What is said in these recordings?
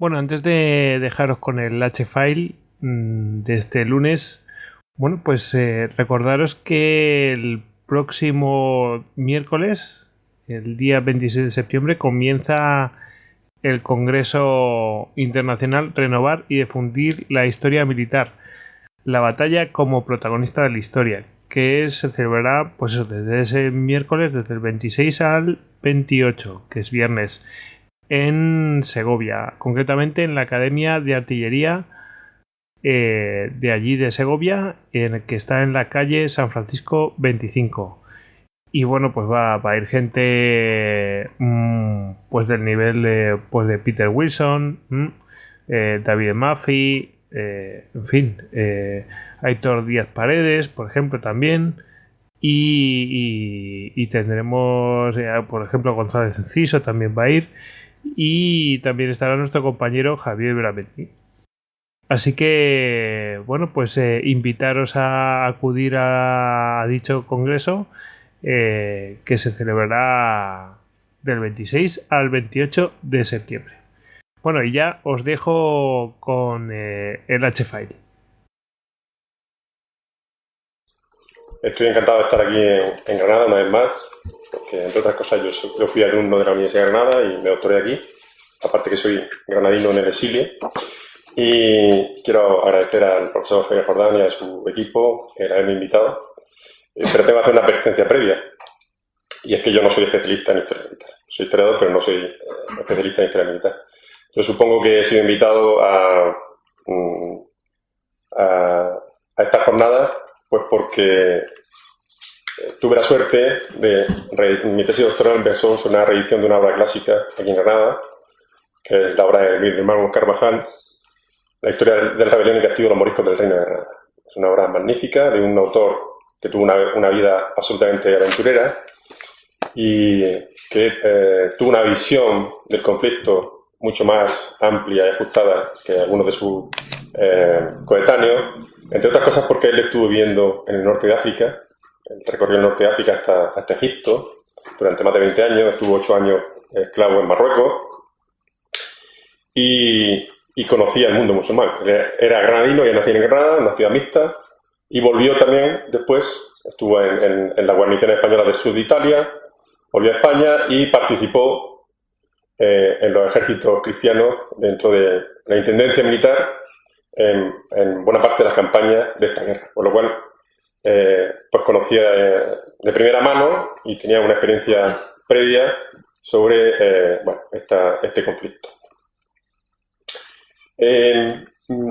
Bueno, antes de dejaros con el H-File de este lunes, bueno, pues recordaros que el próximo miércoles, el día 26 de septiembre, comienza el Congreso Internacional Renovar y Difundir la Historia Militar, la batalla como protagonista de la historia, que se celebrará pues eso, desde ese miércoles, desde el 26 al 28, que es viernes, en Segovia, concretamente en la Academia de Artillería de allí de Segovia, en el que está en la calle San Francisco 25. Y bueno, pues va a ir gente pues del nivel pues de Peter Wilson, David Maffei, en fin, Aitor Díaz Paredes, por ejemplo, también. Y tendremos, por ejemplo, González Enciso también va a ir. Y también estará nuestro compañero Javier Bramenti. Así que, bueno, pues invitaros a acudir a dicho congreso que se celebrará del 26 al 28 de septiembre. Bueno, y ya os dejo con el H-File. Estoy encantado de estar aquí en Granada una vez más, porque entre otras cosas yo fui alumno de la Universidad de Granada y me doctoré aquí, aparte que soy granadino en el exilio. Y quiero agradecer al profesor Javier Jordán y a su equipo el haberme invitado, pero tengo que hacer una advertencia previa, y es que yo no soy especialista en historia militar. Soy historiador, pero no soy especialista en historia militar. Yo supongo que he sido invitado a esta jornada pues porque tuve la suerte de mi tesis doctoral empezó sobre una reedición de una obra clásica aquí en Granada, que es la obra de Miguel Mármol Carvajal, La historia de la rebelión y castigo de los moriscos del Reino de Granada. Es una obra magnífica de un autor que tuvo una vida absolutamente aventurera y que tuvo una visión del conflicto mucho más amplia y ajustada que algunos de sus coetáneos, entre otras cosas porque él estuvo viviendo en el norte de África, él recorrió el norte de África hasta Egipto durante más de 20 años, estuvo 8 años esclavo en Marruecos y conocía el mundo musulmán. Era granadino, ya nació en Granada, una ciudad mixta, y volvió también después, estuvo en la guarnición española del sur de Italia, volvió a España y participó en los ejércitos cristianos dentro de la intendencia militar en buena parte de las campañas de esta guerra, por lo cual pues conocía de primera mano y tenía una experiencia previa sobre este conflicto.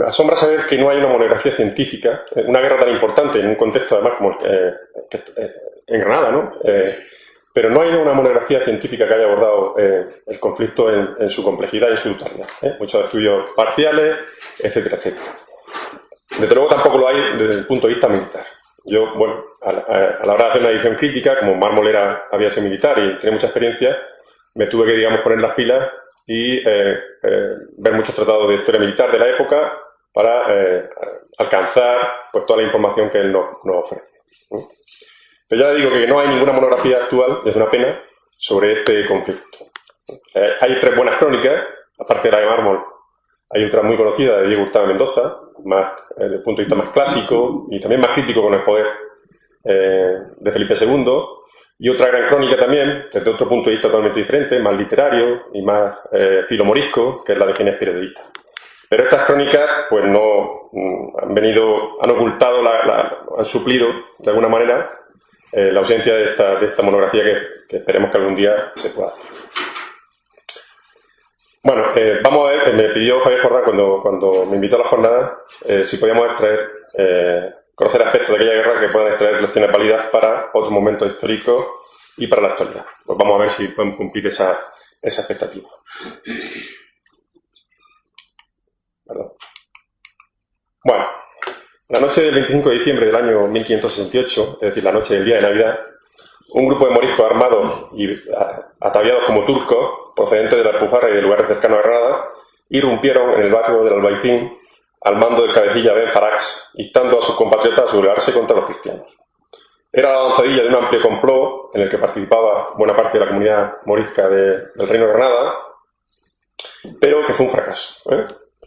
Asombra saber que no hay una monografía científica, una guerra tan importante en un contexto además como en Granada, ¿no? Pero no hay una monografía científica que haya abordado el conflicto en su complejidad y en su totalidad. Muchos estudios parciales, etcétera, etcétera. Desde luego tampoco lo hay desde el punto de vista militar. Yo, bueno, a la hora de hacer una edición crítica, como Mármol había sido militar y tenía mucha experiencia, me tuve que, digamos, poner las pilas y ver muchos tratados de historia militar de la época para alcanzar pues toda la información que él nos ofrece. Pero ya digo que no hay ninguna monografía actual, es una pena, sobre este conflicto. Hay 3 buenas crónicas, aparte de la de Mármol, hay otra muy conocida de Diego Hurtado Mendoza, más desde el punto de vista más clásico y también más crítico con el poder de Felipe II, y otra gran crónica también, desde otro punto de vista totalmente diferente, más literario y más filomorisco, que es la de Ginés Periodista. Pero estas crónicas, pues no han ocultado, han suplido de alguna manera la ausencia de esta monografía que esperemos que algún día se pueda hacer. Bueno, vamos a ver, me pidió Javier Jordán cuando me invitó a la jornada si podíamos conocer aspectos de aquella guerra que puedan extraer lecciones válidas para otros momentos históricos y para la actualidad. Pues vamos a ver si podemos cumplir esa expectativa. Perdón. Bueno, la noche del 25 de diciembre del año 1568, es decir, la noche del día de Navidad, un grupo de moriscos armados y ataviados como turcos, procedentes de la Alpujarra y de lugares cercanos a Granada, irrumpieron en el barrio del Albaicín al mando del cabecilla Ben Farax, instando a sus compatriotas a sublevarse contra los cristianos. Era la avanzadilla de un amplio complot en el que participaba buena parte de la comunidad morisca del Reino de Granada pero que fue un fracaso.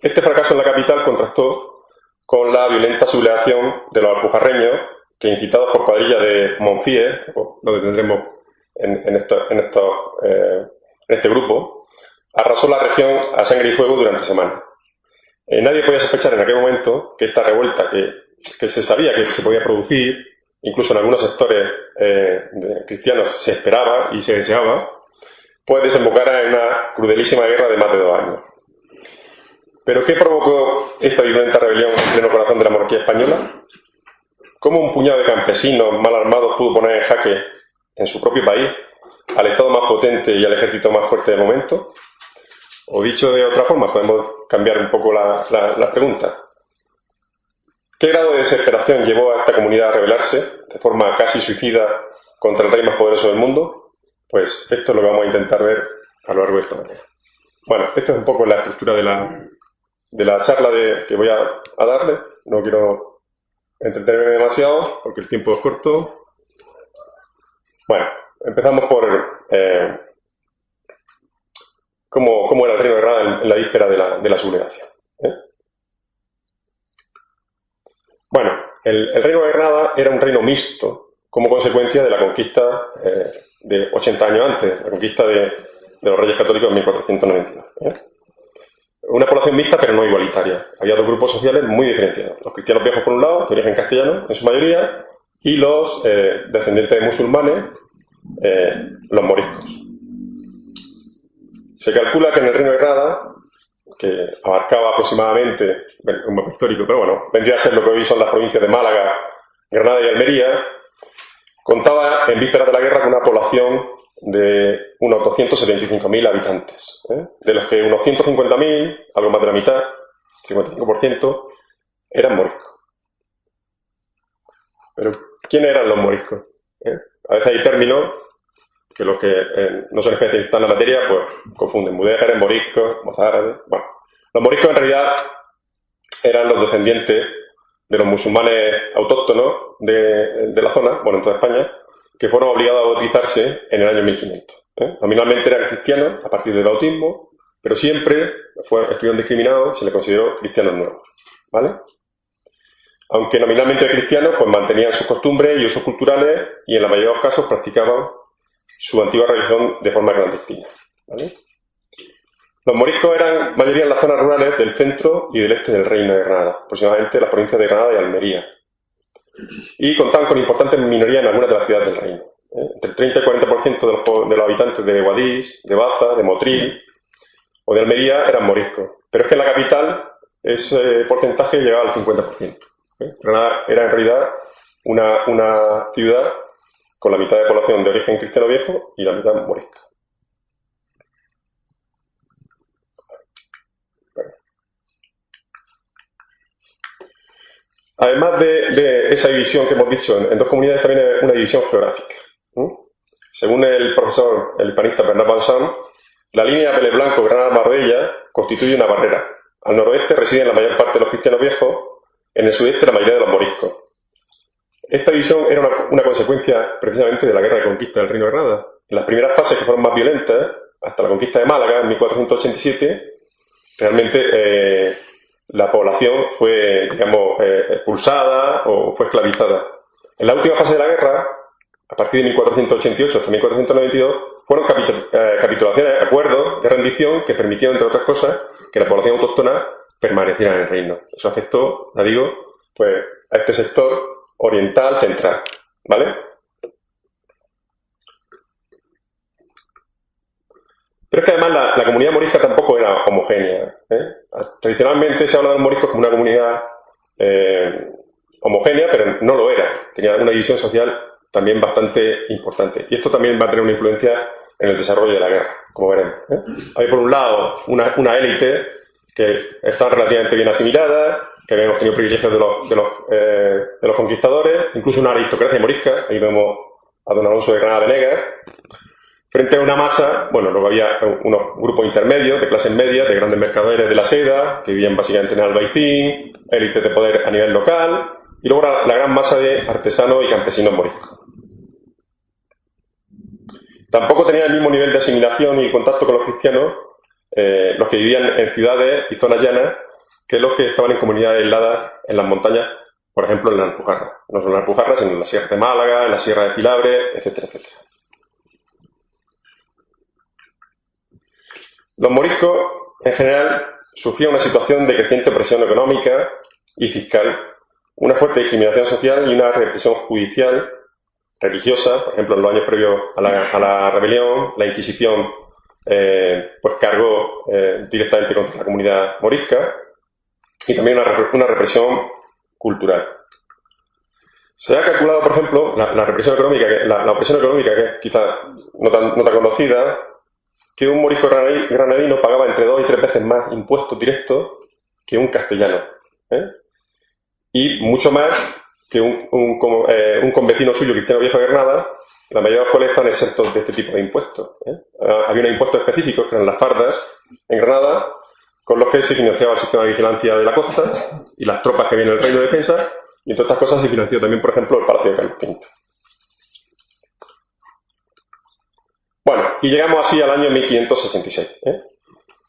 Este fracaso en la capital contrastó con la violenta sublevación de los alpujarreños que, incitados por cuadrillas de Monfíes, lo que tendremos en este grupo, arrasó la región a sangre y fuego durante semanas. Nadie podía sospechar en aquel momento que esta revuelta que se sabía que se podía producir, incluso en algunos sectores cristianos se esperaba y se deseaba, pues desembocara en una crudelísima guerra de más de 2 años. ¿Pero qué provocó esta violenta rebelión en pleno corazón de la monarquía española? ¿Cómo un puñado de campesinos mal armados pudo poner en jaque en su propio país al Estado más potente y al ejército más fuerte del momento? O dicho de otra forma, podemos cambiar un poco la pregunta. ¿Qué grado de desesperación llevó a esta comunidad a rebelarse de forma casi suicida contra el rey más poderoso del mundo? Pues esto es lo que vamos a intentar ver a lo largo de esta mañana. Bueno, esta es un poco la estructura de la charla que voy a darle. No quiero entretenerme demasiado porque el tiempo es corto. Bueno, empezamos por cómo era el reino de Granada en la víspera de la sublevación. Bueno, el reino de Granada era un reino mixto como consecuencia de la conquista de 80 años antes, la conquista de los Reyes Católicos en 1492. Una población mixta pero no igualitaria. Había 2 grupos sociales muy diferenciados. Los cristianos viejos por un lado, de origen castellano en su mayoría, y los descendientes de musulmanes, los moriscos. Se calcula que en el reino de Granada, que abarcaba aproximadamente, un mapa histórico, pero bueno, vendría a ser lo que hoy son las provincias de Málaga, Granada y Almería, contaba en vísperas de la guerra con una población de unos 275.000 habitantes, de los que unos 150.000, algo más de la mitad, 55%, eran moriscos. Pero, ¿quiénes eran los moriscos? A veces hay términos que los que no son especialistas en la materia, pues confunden mudéjares, moriscos, mozárabes. Bueno, los moriscos en realidad eran los descendientes de los musulmanes autóctonos de la zona, bueno, en toda España, que fueron obligados a bautizarse en el año 1500. Nominalmente eran cristianos a partir del bautismo, pero siempre estuvieron discriminados y se les consideró cristianos nuevos. ¿Vale? Aunque nominalmente cristianos, pues mantenían sus costumbres y usos culturales y en la mayoría de los casos practicaban su antigua religión de forma clandestina. ¿Vale? Los moriscos eran mayoría en las zonas rurales del centro y del este del Reino de Granada, aproximadamente las provincias de Granada y Almería. Y contaban con importantes minorías en algunas de las ciudades del reino. Entre el 30 y el 40% de los habitantes de Guadix, de Baza, de Motril o de Almería eran moriscos. Pero es que en la capital ese porcentaje llegaba al 50%. Granada era en realidad una ciudad con la mitad de población de origen cristiano viejo y la mitad morisca. Además de esa división que hemos dicho en 2 comunidades, también hay una división geográfica. Según el profesor, el hispanista Bernard Banzan, la línea Vélez Blanco-Granada-Marbella constituye una barrera. Al noroeste residen la mayor parte de los cristianos viejos, en el sudeste la mayoría de los moriscos. Esta división era una consecuencia precisamente de la guerra de conquista del Reino de Granada. En las primeras fases, que fueron más violentas, hasta la conquista de Málaga en 1487, realmente la población fue, digamos, expulsada o fue esclavizada. En la última fase de la guerra, a partir de 1488 hasta 1492, fueron capitulaciones, acuerdos de rendición que permitieron, entre otras cosas, que la población autóctona permaneciera en el reino. Eso afectó, ya digo, pues a este sector oriental central, ¿vale? Pero es que además la comunidad morisca tampoco era homogénea. Tradicionalmente se habla de los moriscos como una comunidad homogénea, pero no lo era. Tenía una división social también bastante importante. Y esto también va a tener una influencia en el desarrollo de la guerra, como veremos. Hay por un lado una élite que está relativamente bien asimilada, que habían obtenido privilegios de los conquistadores, incluso una aristocracia morisca. Ahí vemos a don Alonso de Granada Venegas, frente a una masa, bueno, luego había unos grupos intermedios de clases medias, de grandes mercaderes de la seda, que vivían básicamente en Albaicín, élites de poder a nivel local, y luego la gran masa de artesanos y campesinos moriscos. Tampoco tenía el mismo nivel de asimilación y contacto con los cristianos los que vivían en ciudades y zonas llanas que los que estaban en comunidades aisladas en las montañas, por ejemplo en la Alpujarra. No solo en la Alpujarra, sino en la Sierra de Málaga, en la Sierra de Filabre, etcétera, etcétera. Los moriscos, en general, sufrían una situación de creciente presión económica y fiscal, una fuerte discriminación social y una represión judicial, religiosa. Por ejemplo, en los años previos a la rebelión, la Inquisición pues cargó directamente contra la comunidad morisca, y también una represión cultural. Se ha calculado, por ejemplo, la represión económica, la opresión económica, que es quizá no tan conocida, que un morisco granadino pagaba entre 2 y 3 veces más impuestos directos que un castellano, y mucho más que un convecino suyo, Cristiano Viejo de Granada, la mayoría de los cuales están exentos de este tipo de impuestos. Había unos impuestos específicos, que eran las fardas, en Granada, con los que se financiaba el sistema de vigilancia de la costa y las tropas que había en el Reino de Defensa, y entre otras cosas se financió también, por ejemplo, el Palacio de Carlos V. Bueno, y llegamos así al año 1566.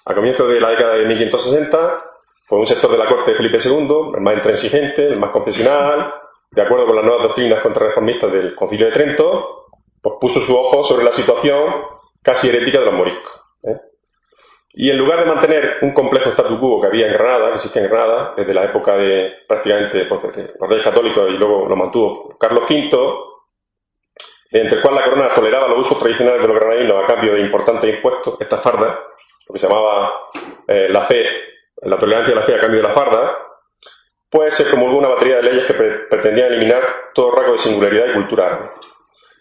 A comienzos de la década de 1560, pues un sector de la corte de Felipe II, el más intransigente, el más confesional, de acuerdo con las nuevas doctrinas contrarreformistas del Concilio de Trento, pues puso su ojo sobre la situación casi herética de los moriscos. Y en lugar de mantener un complejo statu quo que había en Granada, que existía en Granada, desde la época de prácticamente de los reyes católicos, y luego lo mantuvo Carlos V, mediante el cual la corona toleraba los usos tradicionales de los granadinos a cambio de importantes impuestos, estas fardas, lo que se llamaba la fe, la tolerancia de la fe a cambio de la farda, pues se promulgó una batería de leyes que pretendían eliminar todo rasgo de singularidad y cultura árabe.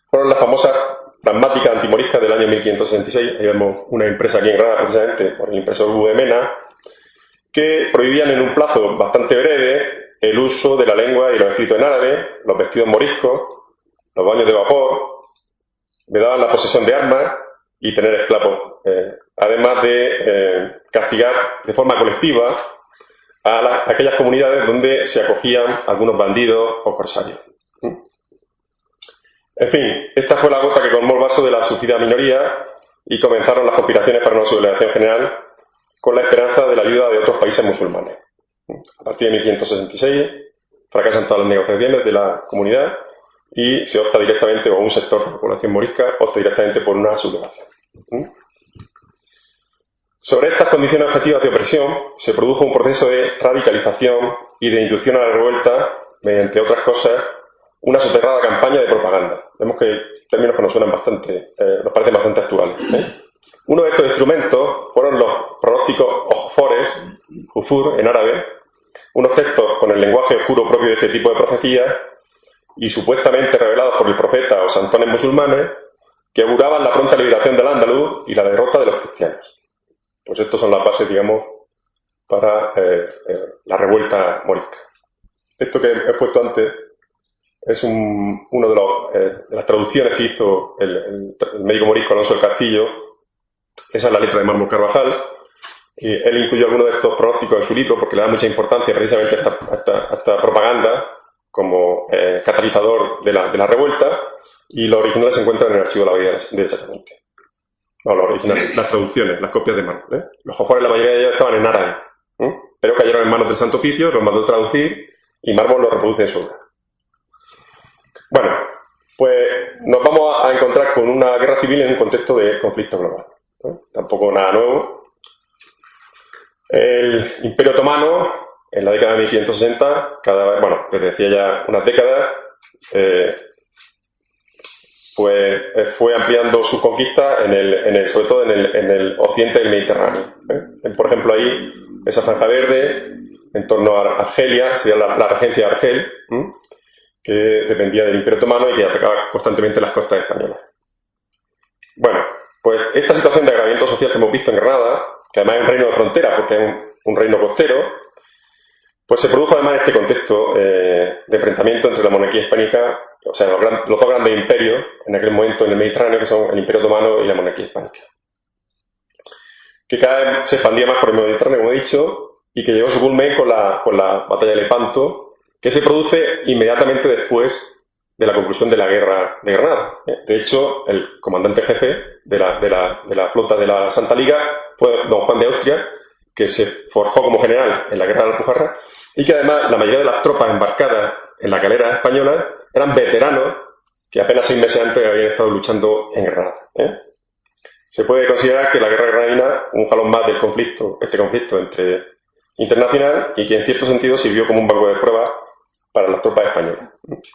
Fueron las famosas pragmáticas antimoriscas del año 1566, ahí vemos una empresa aquí en Granada, precisamente por el impresor Hugo de Mena, que prohibían en un plazo bastante breve el uso de la lengua y los escritos en árabe, los vestidos moriscos, los baños de vapor, vedaban la posesión de armas y tener esclavos, además de castigar de forma colectiva a aquellas comunidades donde se acogían algunos bandidos o corsarios. En fin, esta fue la gota que colmó el vaso de la sufrida minoría, y comenzaron las conspiraciones para una sublevación general con la esperanza de la ayuda de otros países musulmanes. A partir de 1566 fracasan todas las negociaciones de la comunidad y se opta directamente, o un sector de la población morisca opta directamente por una sublevación. Sobre estas condiciones objetivas de opresión se produjo un proceso de radicalización y de inducción a la revuelta mediante otras cosas, una soterrada campaña de propaganda. Vemos que términos que nos suenan bastante, nos parecen bastante actuales. Uno de estos instrumentos fueron los pronósticos ojfores, jufur en árabe, unos textos con el lenguaje oscuro propio de este tipo de profecías y supuestamente revelados por el profeta o santones musulmanes, que auguraban la pronta liberación del Andaluz y la derrota de los cristianos. Pues estos son las bases, digamos, para la revuelta morisca. Esto que he puesto antes es uno de las traducciones que hizo el médico morisco Alonso del Castillo. Esa es la letra de Mármol Carvajal. Y él incluyó algunos de estos pronósticos en su libro porque le da mucha importancia precisamente a esta propaganda como catalizador de la revuelta, y los originales se encuentran en el archivo de la Bahía de Sacramento. No, los originales, las traducciones, las copias de Mármol. Los ojores, la mayoría de ellos estaban en árabe, pero cayeron en manos del Santo Oficio, los mandó traducir y Mármol los reproduce en su obra. Bueno, pues nos vamos a encontrar con una guerra civil en un contexto de conflicto global. Tampoco nada nuevo. El Imperio Otomano, en la década de 1560, desde decía ya unas décadas, pues fue ampliando sus conquistas sobre todo en el occidente del Mediterráneo. Por ejemplo, ahí, esa franja verde, en torno a Argelia, sería la regencia de Argel, que dependía del Imperio Otomano y que atacaba constantemente las costas españolas. Bueno, pues esta situación de agravamiento social que hemos visto en Granada, que además es un reino de frontera porque es un reino costero, pues se produjo además en este contexto de enfrentamiento entre la monarquía hispánica, o sea, los dos grandes imperios en aquel momento en el Mediterráneo, que son el Imperio Otomano y la monarquía hispánica, que cada vez se expandía más por el Mediterráneo, como he dicho, y que llegó a su culmen con la batalla de Lepanto, que se produce inmediatamente después de la conclusión de la guerra de Granada. De hecho, el comandante jefe de la flota de la Santa Liga fue don Juan de Austria, que se forjó como general en la guerra de la Alpujarra, y que además la mayoría de las tropas embarcadas en la galera española eran veteranos que apenas 6 meses antes habían estado luchando en Granada. Se puede considerar que la guerra granadina un jalón más del conflicto, este conflicto internacional, y que en cierto sentido sirvió como un banco de pruebas para las tropas españolas,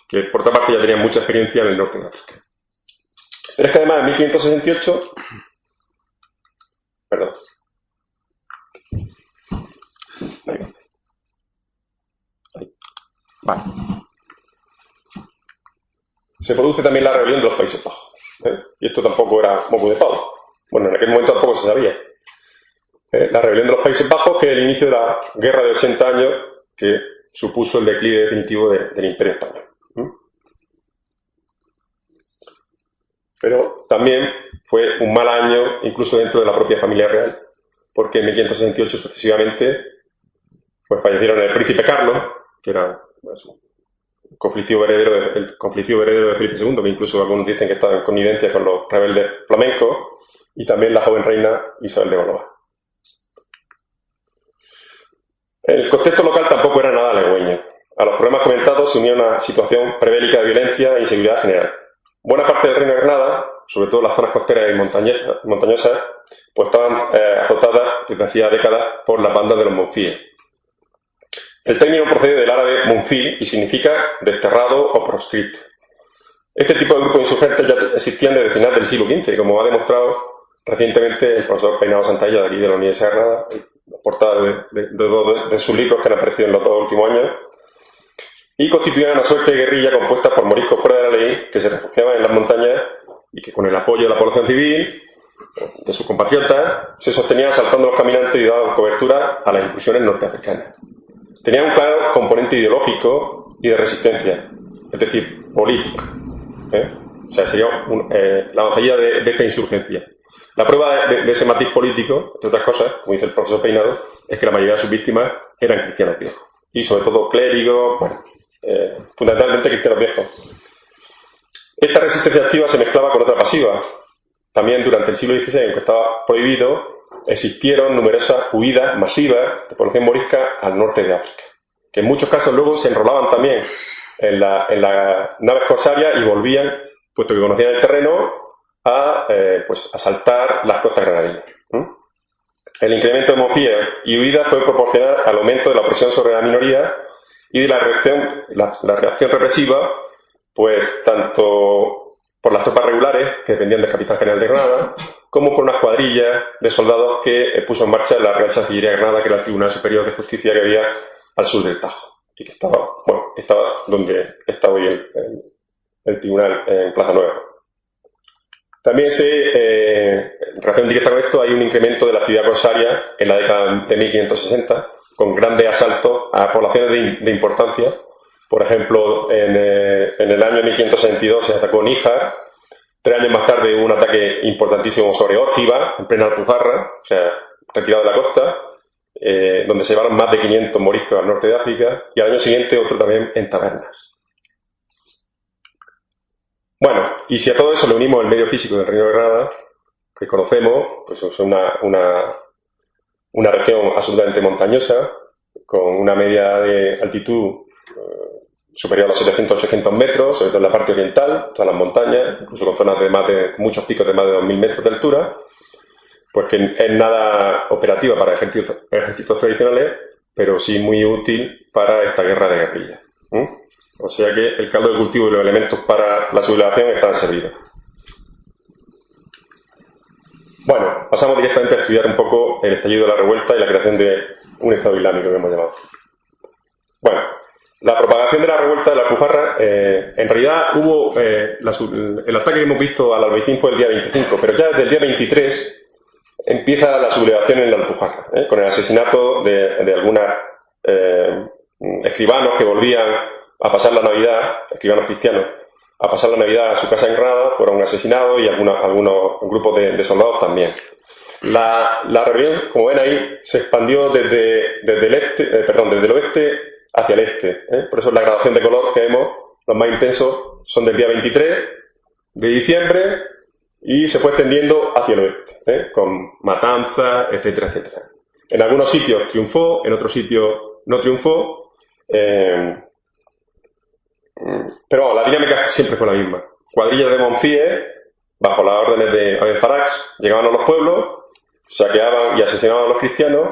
que por otra parte ya tenían mucha experiencia en el norte de África. Pero es que además en 1568, perdón, vale, se produce también la rebelión de los Países Bajos, y esto tampoco era moco de pavo. Bueno, en aquel momento tampoco se sabía. La rebelión de los Países Bajos, que es el inicio de la guerra de 80 años que supuso el declive definitivo del Imperio Español. Pero también fue un mal año, incluso dentro de la propia familia real, porque en 1568 sucesivamente pues fallecieron el príncipe Carlos, que era el conflictivo heredero de Felipe II, que incluso algunos dicen que estaba en connivencia con los rebeldes flamencos, y también la joven reina Isabel de Valois. El contexto local tampoco era nada halagüeño. A los problemas comentados se unía una situación prebélica de violencia e inseguridad general. Buena parte del Reino de Granada, sobre todo las zonas costeras y montañosas, pues estaban azotadas desde hacía décadas por las bandas de los monfíes. El término procede del árabe monfí y significa desterrado o proscrito. Este tipo de grupos insurgentes ya existían desde el final del siglo XV, como ha demostrado recientemente el profesor Peinado Santalla de aquí de la Universidad de Granada, portada de sus libros que han aparecido en los 2 últimos años, y constituían una suerte de guerrilla compuesta por moriscos fuera de la ley que se refugiaban en las montañas y que con el apoyo de la población civil, de sus compatriotas, se sostenían asaltando a los caminantes y daban cobertura a las incursiones norteafricanas. Tenían un claro componente ideológico y de resistencia, es decir, político. O sea, sería la avanzadilla de esta insurgencia. La prueba de ese matiz político, entre otras cosas, como dice el profesor Peinado, es que la mayoría de sus víctimas eran cristianos viejos. Y sobre todo clérigos, fundamentalmente cristianos viejos. Esta resistencia activa se mezclaba con otra pasiva. También durante el siglo XVI, en que estaba prohibido, existieron numerosas huidas masivas de población morisca al norte de África, que en muchos casos luego se enrolaban también en las naves corsarias y volvían, puesto que conocían el terreno, a asaltar las costas granadinas. El incremento de monfíes y huidas fue proporcional al aumento de la presión sobre la minoría y de la reacción represiva, pues tanto por las tropas regulares, que dependían del capitán general de Granada, como por unas cuadrillas de soldados que puso en marcha la Real Chancillería de Granada, que era el Tribunal Superior de Justicia que había al sur del Tajo, y que estaba donde está hoy el tribunal, en Plaza Nueva. También en relación directa con esto, hay un incremento de la actividad corsaria en la década de 1560, con grandes asaltos a poblaciones de importancia. Por ejemplo, en el año 1562 se atacó Níjar. 3 años más tarde hubo un ataque importantísimo sobre Órciba, en plena Alpujarra, o sea, retirado de la costa, donde se llevaron más de 500 moriscos al norte de África, y al año siguiente otro también en Tabernas. Bueno, y si a todo eso le unimos el medio físico del Reino de Granada, que conocemos, pues es una región absolutamente montañosa, con una media de altitud superior a los 700-800 metros, sobre todo en la parte oriental, todas las montañas, incluso con zonas de muchos picos de más de 2.000 metros de altura, pues que es nada operativa para ejércitos tradicionales, pero sí muy útil para esta guerra de guerrilla. O sea que el caldo de cultivo y los elementos para la sublevación están servidos. Bueno, pasamos directamente a estudiar un poco el estallido de la revuelta y la creación de un Estado Islámico que hemos llamado. Bueno, la propagación de la revuelta de la Alpujarra, en realidad hubo el ataque que hemos visto al Albaicín fue el día 25, pero ya desde el día 23 empieza la sublevación en la Alpujarra, con el asesinato de algunos escribanos que volvían a pasar la Navidad, escribanos cristianos, a pasar la Navidad a su casa en Granada, fueron asesinados, y algunos grupos de soldados también. La rebelión, como ven ahí, se expandió desde el oeste hacia el este. Por eso la gradación de color que vemos, los más intensos son del día 23 de diciembre y se fue extendiendo hacia el oeste, con matanzas, etcétera, etcétera. En algunos sitios triunfó, en otros sitios no triunfó, pero la dinámica siempre fue la misma. Cuadrillas de Monfíes, bajo las órdenes de Abel Farax, llegaban a los pueblos, saqueaban y asesinaban a los cristianos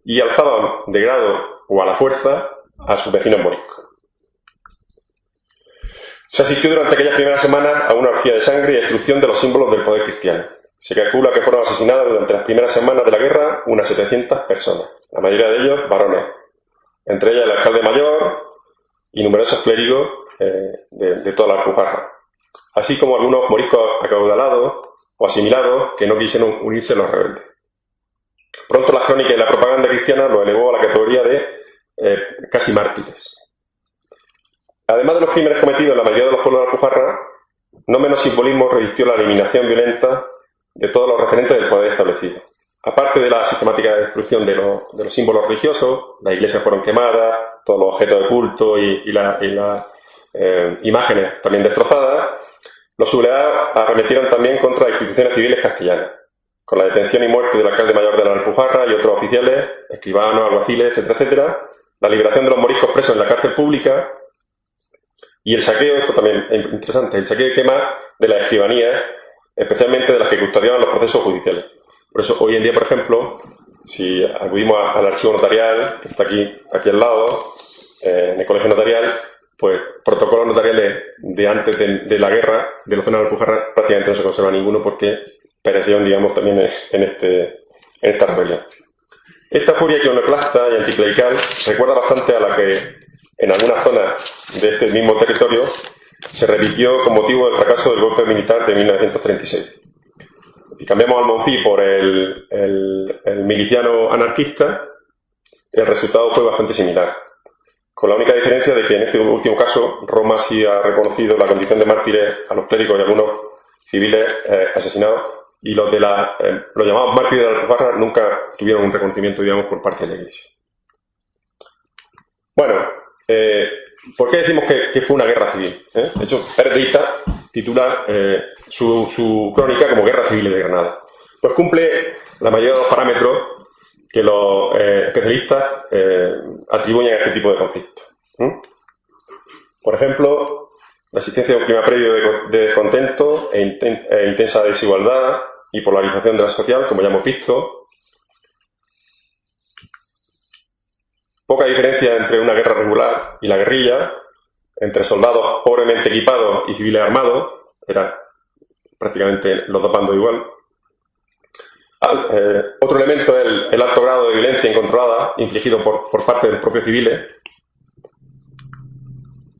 y alzaban de grado o a la fuerza a sus vecinos moriscos. Se asistió durante aquellas primeras semanas a una orgía de sangre y destrucción de los símbolos del poder cristiano. Se calcula que fueron asesinadas durante las primeras semanas de la guerra unas 700 personas, la mayoría de ellos varones, entre ellas el alcalde mayor y numerosos clérigos de toda la Alpujarra, así como algunos moriscos acaudalados o asimilados que no quisieron unirse a los rebeldes. Pronto las crónicas y la propaganda cristiana los elevó a la categoría de casi mártires. Además de los crímenes cometidos en la mayoría de los pueblos de la Alpujarra, no menos simbolismo revistió la eliminación violenta de todos los referentes del poder establecido. Aparte de la sistemática destrucción de los símbolos religiosos, las iglesias fueron quemadas, todos los objetos de culto y las imágenes también destrozadas. Los sublevados arremetieron también contra las instituciones civiles castellanas, con la detención y muerte del alcalde mayor de la Alpujarra y otros oficiales, escribanos, alguaciles, etcétera, etcétera, la liberación de los moriscos presos en la cárcel pública y el saqueo, esto también es interesante, el saqueo y quema de las escribanías, especialmente de las que custodiaban los procesos judiciales. Por eso, hoy en día, por ejemplo, si acudimos al archivo notarial, que está aquí al lado, en el colegio notarial, pues protocolos notariales de antes de la guerra, de la zona de la Alpujarra, prácticamente no se conserva ninguno porque perecieron, digamos, también en esta rebelión. Esta furia iconoclasta y anticlerical recuerda bastante a la que en algunas zonas de este mismo territorio se repitió con motivo del fracaso del golpe militar de 1936. Si cambiamos al Monfí por el miliciano anarquista, el resultado fue bastante similar, con la única diferencia de que en este último caso Roma sí ha reconocido la condición de mártires a los clérigos y algunos civiles asesinados, y los llamados mártires de la Alpujarra nunca tuvieron un reconocimiento, digamos, por parte de la Iglesia. Bueno, ¿por qué decimos que fue una guerra civil? De hecho, Pérez de Hita titula su crónica como Guerra Civil de Granada. Pues cumple la mayoría de los parámetros que los especialistas atribuyen a este tipo de conflictos. Por ejemplo, la existencia de un clima previo de descontento e intensa desigualdad y polarización de la social, como ya hemos visto. Poca diferencia entre una guerra regular y la guerrilla, entre soldados pobremente equipados y civiles armados, era prácticamente los dos bandos igual. Otro elemento es el alto grado de violencia incontrolada infligido por parte de los propios civiles.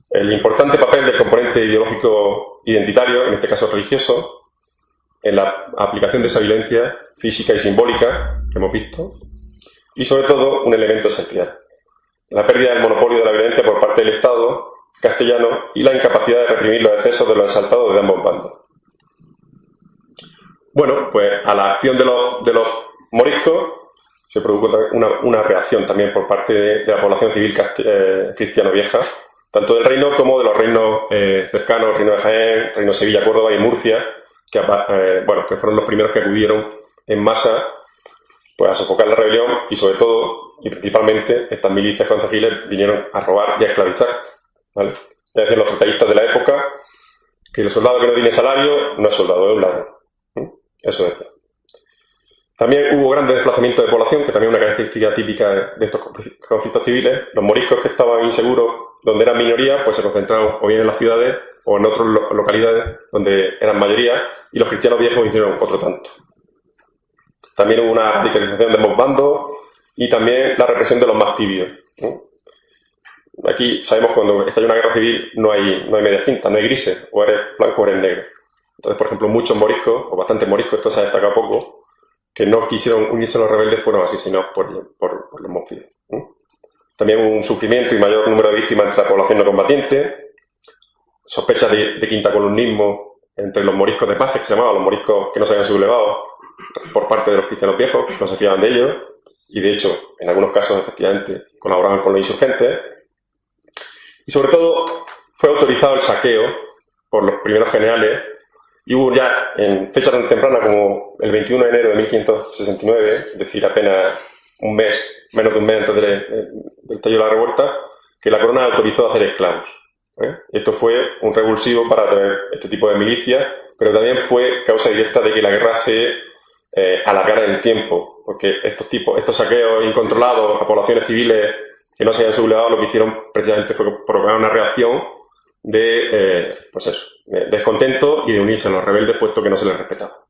El importante papel del componente ideológico identitario, en este caso religioso, en la aplicación de esa violencia física y simbólica que hemos visto. Y sobre todo, un elemento esencial: la pérdida del monopolio de la violencia por parte del Estado castellano y la incapacidad de reprimir los excesos de los exaltados de ambos bandos. Bueno, pues a la acción de los moriscos se produjo una reacción también por parte de la población civil cristiano vieja, tanto del reino como de los reinos cercanos, Reino de Jaén, Reino de Sevilla, Córdoba y Murcia, que fueron los primeros que acudieron en masa pues a sofocar la rebelión y sobre todo y principalmente estas milicias concejiles vinieron a robar y a esclavizar, ¿vale? Ya decían los tratadistas de la época que el soldado que no tiene salario no es soldado, es un ladrón. Eso decía. También hubo grandes desplazamientos de población, que también es una característica típica de estos conflictos civiles. Los moriscos que estaban inseguros, donde eran minoría, pues se concentraron o bien en las ciudades o en otras localidades donde eran mayoría, y los cristianos viejos hicieron otro tanto. También hubo una radicalización de ambos bandos y también la represión de los más tibios, ¿no? Aquí sabemos que cuando estalla una guerra civil no hay medias tintas, no hay grises, o eres blanco o eres negro. Entonces, por ejemplo, muchos moriscos, o bastantes moriscos, esto se ha destacado poco, que no quisieron unirse a los rebeldes, fueron asesinados por los monfíes. También hubo un sufrimiento y mayor número de víctimas entre la población no combatiente, sospechas de quintacolumnismo entre los moriscos de paz, que se llamaban los moriscos que no se habían sublevado por parte de los cristianos viejos, que no se fiaban de ellos, y de hecho, en algunos casos, efectivamente, colaboraban con los insurgentes. Y sobre todo, fue autorizado el saqueo por los primeros generales y hubo ya en fecha tan temprana como el 21 de enero de 1569, es decir, apenas un mes, menos de un mes antes del estallido de la revuelta, que la corona autorizó a hacer esclavos. Esto fue un revulsivo para traer este tipo de milicias, pero también fue causa directa de que la guerra se alargara en el tiempo, porque estos saqueos incontrolados a poblaciones civiles que no se habían sublevado, lo que hicieron precisamente fue provocar una reacción de descontento y de unirse a los rebeldes, puesto que no se les respetaba.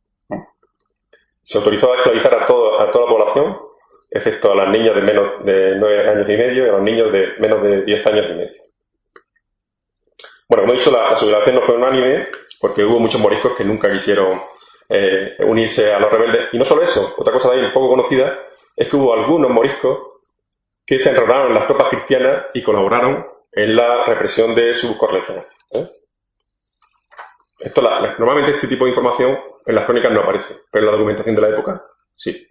Se autorizó a esclavizar a toda la población, excepto a las niñas de menos de 9 años y medio y a los niños de menos de 10 años y medio. Bueno, como he dicho, la sublevación no fue unánime, porque hubo muchos moriscos que nunca quisieron unirse a los rebeldes. Y no solo eso, otra cosa también poco conocida es que hubo algunos moriscos que se enrolaron en las tropas cristianas y colaboraron en la represión de sus correligionarios. Normalmente este tipo de información en las crónicas no aparece, pero en la documentación de la época sí.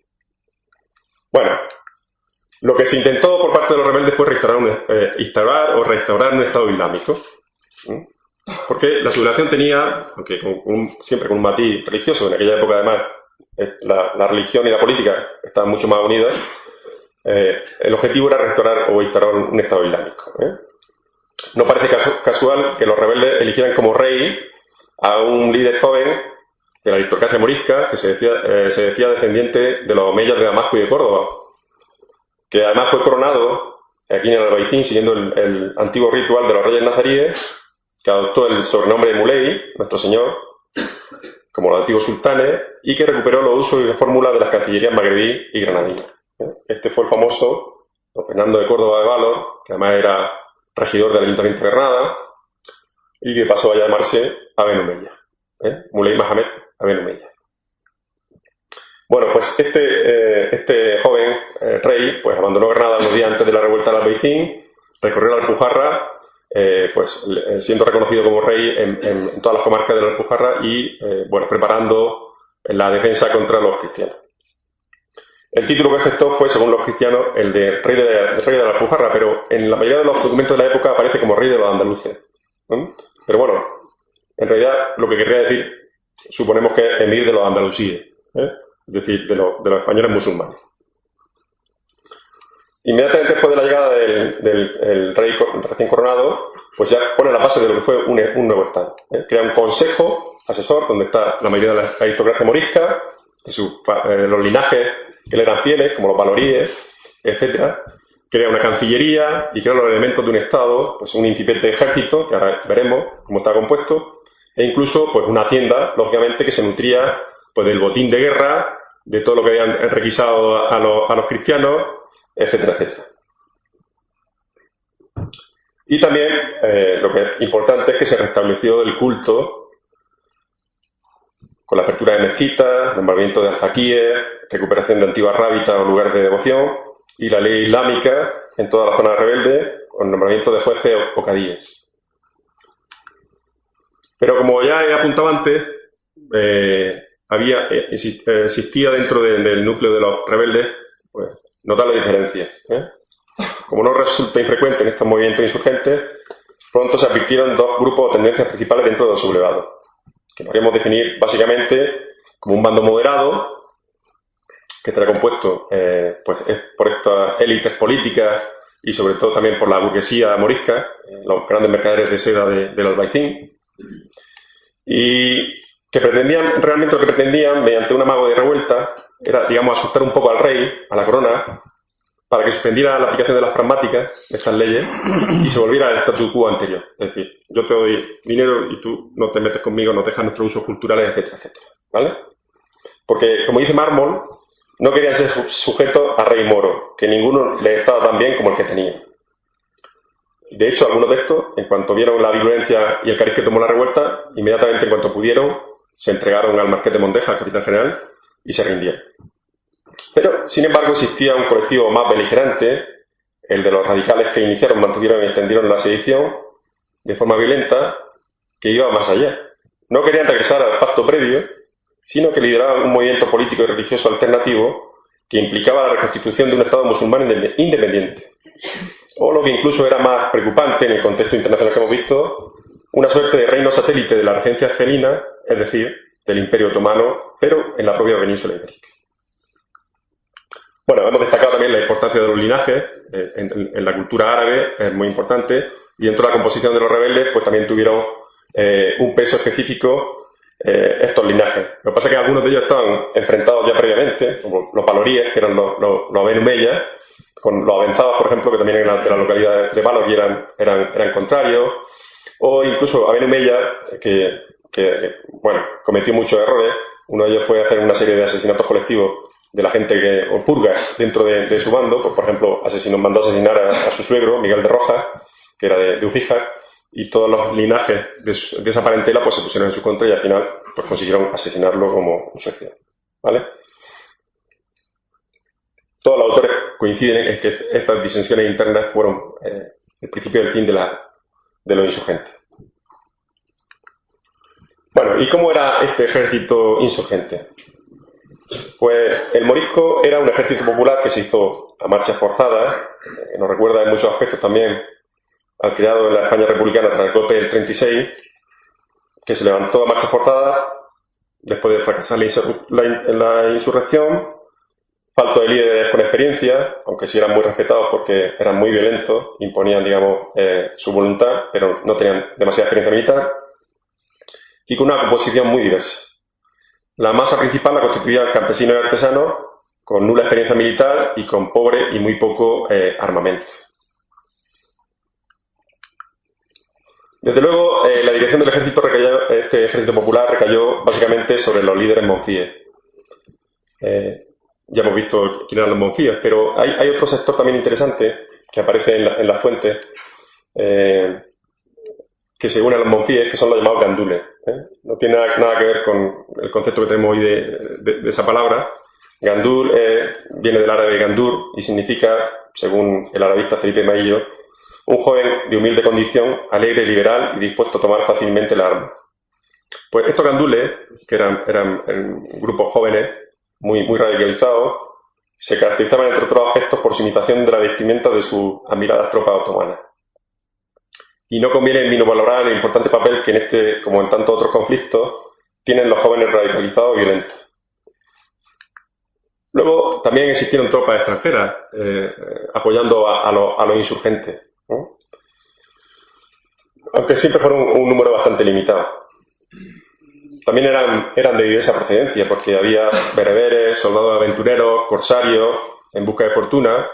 Bueno, lo que se intentó por parte de los rebeldes fue restaurar un Estado islámico. Porque la sublevación tenía, aunque siempre con un matiz religioso, en aquella época además la religión y la política estaban mucho más unidas, el objetivo era restaurar o instaurar un Estado islámico. No parece casual que los rebeldes eligieran como rey a un líder joven de la aristocracia morisca que se decía descendiente de los omeyas de Damasco y de Córdoba, que además fue coronado aquí en el Albaicín siguiendo el antiguo ritual de los reyes nazaríes, que adoptó el sobrenombre de Muley, nuestro señor, como los antiguos sultanes, y que recuperó los usos y fórmulas de las cancillerías magrebí y granadina. Este fue el famoso don Fernando de Córdoba de Valor, que además era regidor del Ayuntamiento de Granada, y que pasó a llamarse Aben Omeya. Muley Mahamed Aben Omeya. Bueno, pues este joven rey pues abandonó Granada unos días antes de la revuelta del Albaicín, recorrió la Alpujarra, siendo reconocido como rey en todas las comarcas de la Alpujarra y preparando la defensa contra los cristianos. El título que aceptó fue, según los cristianos, el de rey de la Alpujarra, pero en la mayoría de los documentos de la época aparece como rey de los andaluces. Pero bueno, en realidad lo que querría decir, suponemos que es emir de los andalusíes, es decir, de los españoles musulmanes. Inmediatamente después de la llegada del rey recién coronado, pues ya pone la base de lo que fue un nuevo Estado. Crea un consejo asesor donde está la mayoría de la aristocracia morisca, los linajes que le eran fieles, como los valoríes, etc. Crea una cancillería y crea los elementos de un Estado, pues un incipiente ejército, que ahora veremos cómo está compuesto, e incluso pues una hacienda, lógicamente, que se nutría pues del botín de guerra, de todo lo que habían requisado a los cristianos, etcétera, etcétera. Y también lo que es importante es que se restableció el culto con la apertura de mezquitas, nombramiento de alfaquíes, recuperación de antiguas rábitas o lugares de devoción y la ley islámica en toda la zona rebelde con nombramiento de jueces o cadíes. Pero como ya he apuntado antes, existía dentro del núcleo de los rebeldes pues, notable diferencia. Como no resulta infrecuente en estos movimientos insurgentes, pronto se advirtieron dos grupos o tendencias principales dentro de los sublevados, que podríamos definir básicamente como un bando moderado, que estará compuesto por estas élites políticas y sobre todo también por la burguesía morisca, los grandes mercaderes de seda del Albaicín, y que realmente lo que pretendían, mediante un amago de revuelta, era, digamos, asustar un poco al rey, a la corona, para que suspendiera la aplicación de las pragmáticas, de estas leyes, y se volviera al statu quo anterior. Es decir, yo te doy dinero y tú no te metes conmigo, no dejas nuestros usos culturales, etcétera, etcétera. ¿Vale? Porque, como dice Mármol, no querían ser sujetos a rey moro, que ninguno les estaba tan bien como el que tenía. De hecho, algunos de estos, en cuanto vieron la virulencia y el cariz que tomó la revuelta, inmediatamente, en cuanto pudieron, se entregaron al Marqués de Mondeja, al capitán general, y se rindieron. Pero, sin embargo, existía un colectivo más beligerante, el de los radicales que iniciaron, mantuvieron y extendieron la sedición de forma violenta, que iba más allá. No querían regresar al pacto previo, sino que lideraban un movimiento político y religioso alternativo que implicaba la reconstitución de un Estado musulmán independiente. o lo que incluso era más preocupante en el contexto internacional que hemos visto, una suerte de reino satélite de la regencia argelina, es decir, del Imperio Otomano, pero en la propia península ibérica. Bueno, hemos destacado también la importancia de los linajes en la cultura árabe, es muy importante, y dentro de la composición de los rebeldes, pues también tuvieron un peso específico estos linajes. Lo que pasa es que algunos de ellos estaban enfrentados ya previamente, como los baloríes, que eran los Benu Umayya, con los avanzados, por ejemplo, que también eran de la localidad de Balor y eran contrarios, o incluso Benu Umayya, que cometió muchos errores. Uno de ellos fue hacer una serie de asesinatos colectivos de la gente o purgas dentro de su bando. Pues, por ejemplo, mandó asesinar a su suegro, Miguel de Rojas, que era de Ufíjar, y todos los linajes de esa parentela pues se pusieron en su contra y al final pues consiguieron asesinarlo como sucesión. ¿Vale? Todos los autores coinciden en que estas disensiones internas fueron el principio del fin de los insurgentes. Bueno, ¿y cómo era este ejército insurgente? Pues el morisco era un ejército popular que se hizo a marchas forzadas, nos recuerda en muchos aspectos también al creado en la España republicana tras el golpe del 36, que se levantó a marchas forzadas después de fracasar la insurrección, falto de líderes con experiencia, aunque sí eran muy respetados porque eran muy violentos, imponían, digamos, su voluntad, pero no tenían demasiada experiencia militar, y con una composición muy diversa. La masa principal la constituían campesinos y artesanos con nula experiencia militar y con pobre y muy poco armamento. Desde luego, la dirección del ejército este ejército popular recayó básicamente sobre los líderes monfíes. Ya hemos visto quién eran los monfíes, pero hay otro sector también interesante que aparece en las fuentes, que se une a los monfíes, que son los llamados gandules. No tiene nada que ver con el concepto que tenemos hoy de esa palabra. Gandul viene del árabe gandur y significa, según el arabista Felipe Maillo, un joven de humilde condición, alegre, liberal y dispuesto a tomar fácilmente la arma. Pues estos gandules, que eran grupos jóvenes, muy radicalizados, se caracterizaban entre otros aspectos por su imitación de la vestimenta de sus admiradas tropas otomanas. Y no conviene minusvalorar el importante papel que en este, como en tantos otros conflictos, tienen los jóvenes radicalizados y violentos. Luego también existieron tropas extranjeras apoyando a los insurgentes, ¿no? Aunque siempre fueron un número bastante limitado. También eran de diversa procedencia, porque había bereberes, soldados aventureros, corsarios, en busca de fortuna,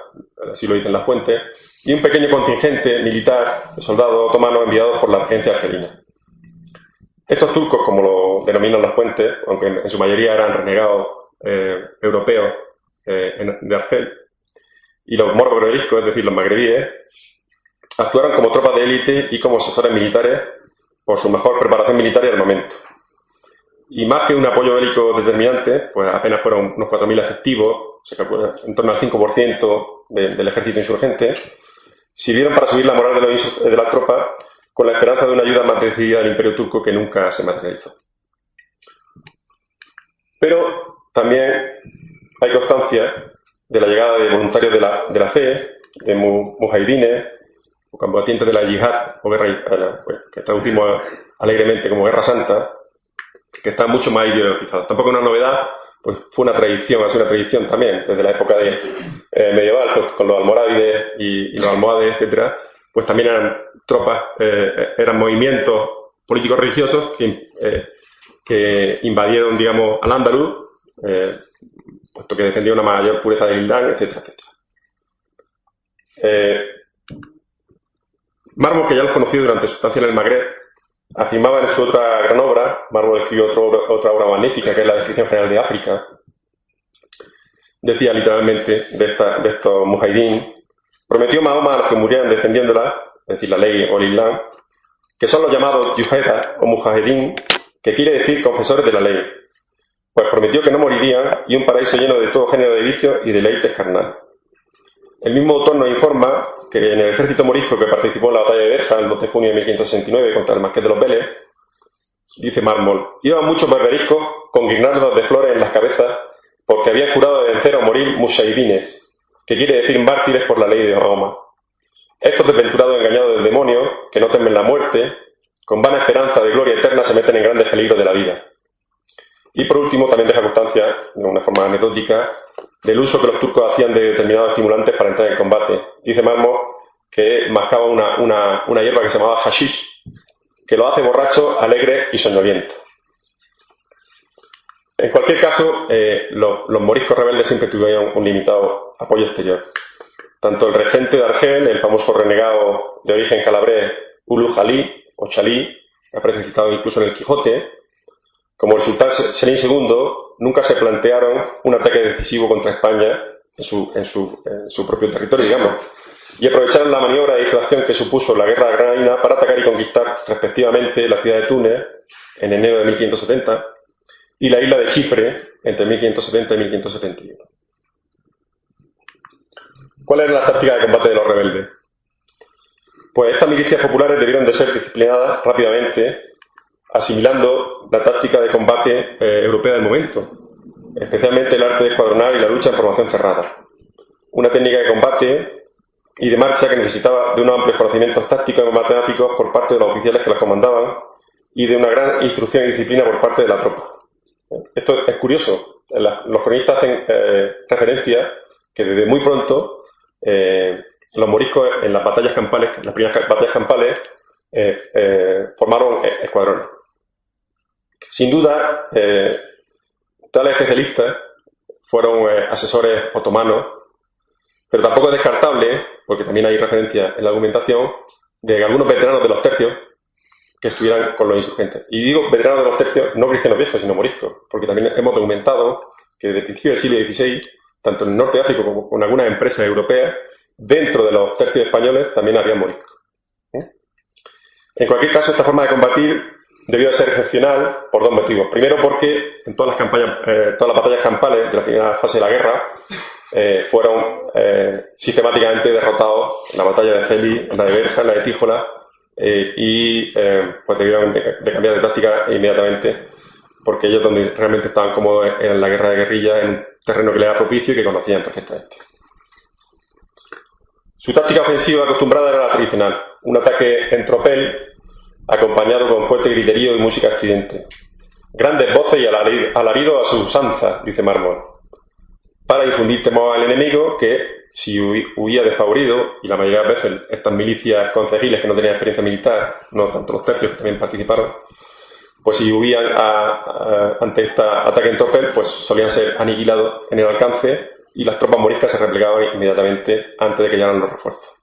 así lo dicen las fuentes, y un pequeño contingente militar de soldados otomanos enviados por la regencia argelina. Estos turcos, como lo denominan las fuentes, aunque en su mayoría eran renegados europeos de Argel, y los moros berberiscos, es decir, los magrebíes, actuaron como tropas de élite y como asesores militares por su mejor preparación militar y armamento. Y más que un apoyo bélico determinante, pues apenas fueron unos 4.000 efectivos, se calcula en torno al 5% del ejército insurgente, sirvieron para subir la moral de las tropas con la esperanza de una ayuda más decidida del Imperio turco que nunca se materializó. Pero también hay constancia de la llegada de voluntarios de la fe, de mujahidines, o combatientes de la yihad, o guerra, que traducimos alegremente como guerra santa, que están mucho más ideologizados. Tampoco es una novedad, pues fue una tradición, ha sido una tradición también, desde la época medieval, pues, con los almorávides y los almohades, etcétera, pues también eran tropas, eran movimientos políticos religiosos que invadieron, digamos, Al-Ándalus, puesto que defendía una mayor pureza del Islam, etcétera, etcétera. Mármol, que ya los conocido durante su estancia en el Magreb, afirmaba en su otra gran obra, Mármol escribió otra obra magnífica, que es la Descripción General de África, decía literalmente de estos mujahidín, prometió Mahoma a los que murieran defendiéndola, es decir, la ley o el Islam, que son los llamados yuheda o mujahidín, que quiere decir confesores de la ley, pues prometió que no morirían y un paraíso lleno de todo género de vicios y deleites carnales. El mismo autor nos informa que en el ejército morisco que participó en la batalla de Berja el 2 de junio de 1569 contra el Marqués de los Vélez, dice Mármol, iban muchos berberiscos con guirnaldas de flores en las cabezas porque habían jurado de vencer o morir mushahidines, que quiere decir mártires por la ley de Mahoma. Estos desventurados engañados del demonio, que no temen la muerte, con vana esperanza de gloria eterna se meten en grandes peligros de la vida. Y por último, también deja constancia, de una forma anecdótica, del uso que los turcos hacían de determinados estimulantes para entrar en combate. Dice Mármol que mascaba una hierba que se llamaba hashish, que lo hace borracho, alegre y soñoliento. En cualquier caso, los moriscos rebeldes siempre tuvieron un limitado apoyo exterior. Tanto el regente de Argel, el famoso renegado de origen calabrés Ulu Jalí, o Chalí, que aparece citado incluso en el Quijote, como el sultán Selim II, nunca se plantearon un ataque decisivo contra España en su propio territorio, digamos, y aprovecharon la maniobra de distracción que supuso la guerra granadina para atacar y conquistar respectivamente la ciudad de Túnez en enero de 1570 y la isla de Chipre entre 1570 y 1571. ¿Cuál era la táctica de combate de los rebeldes? Pues estas milicias populares debieron de ser disciplinadas rápidamente, asimilando la táctica de combate europea del momento, especialmente el arte de escuadronar y la lucha en formación cerrada. Una técnica de combate y de marcha que necesitaba de unos amplios conocimientos tácticos y matemáticos por parte de los oficiales que las comandaban y de una gran instrucción y disciplina por parte de la tropa. Esto es curioso. Los cronistas hacen referencia que desde muy pronto los moriscos en las batallas campales, las primeras batallas campales, formaron escuadrones. Sin duda, tales especialistas fueron asesores otomanos, pero tampoco es descartable, porque también hay referencia en la argumentación, de algunos veteranos de los tercios que estuvieran con los insurgentes. Y digo veteranos de los tercios, no cristianos viejos, sino moriscos, porque también hemos documentado que desde el principio del siglo XVI, tanto en el norte de África como con algunas empresas europeas, dentro de los tercios españoles también había moriscos. En cualquier caso, esta forma de combatir debió de ser excepcional por dos motivos. Primero, porque en todas las batallas campales de la primera fase de la guerra fueron sistemáticamente derrotados en la batalla de Celi, en la de Berja, en la de Tíjola, pues debieron de cambiar de táctica inmediatamente, porque ellos donde realmente estaban cómodos en la guerra de guerrilla, en un terreno que les era propicio y que conocían perfectamente. Su táctica ofensiva acostumbrada era la tradicional, un ataque en tropel acompañado con fuerte griterío y música estridente. Grandes voces y alaridos a su usanza, dice Mármol, para infundir temor al enemigo que, si huía despavorido, y la mayoría de veces estas milicias concejiles que no tenían experiencia militar, no tanto los tercios que también participaron, pues si huían ante este ataque en tropel, pues solían ser aniquilados en el alcance y las tropas moriscas se replegaban inmediatamente antes de que llegaran los refuerzos.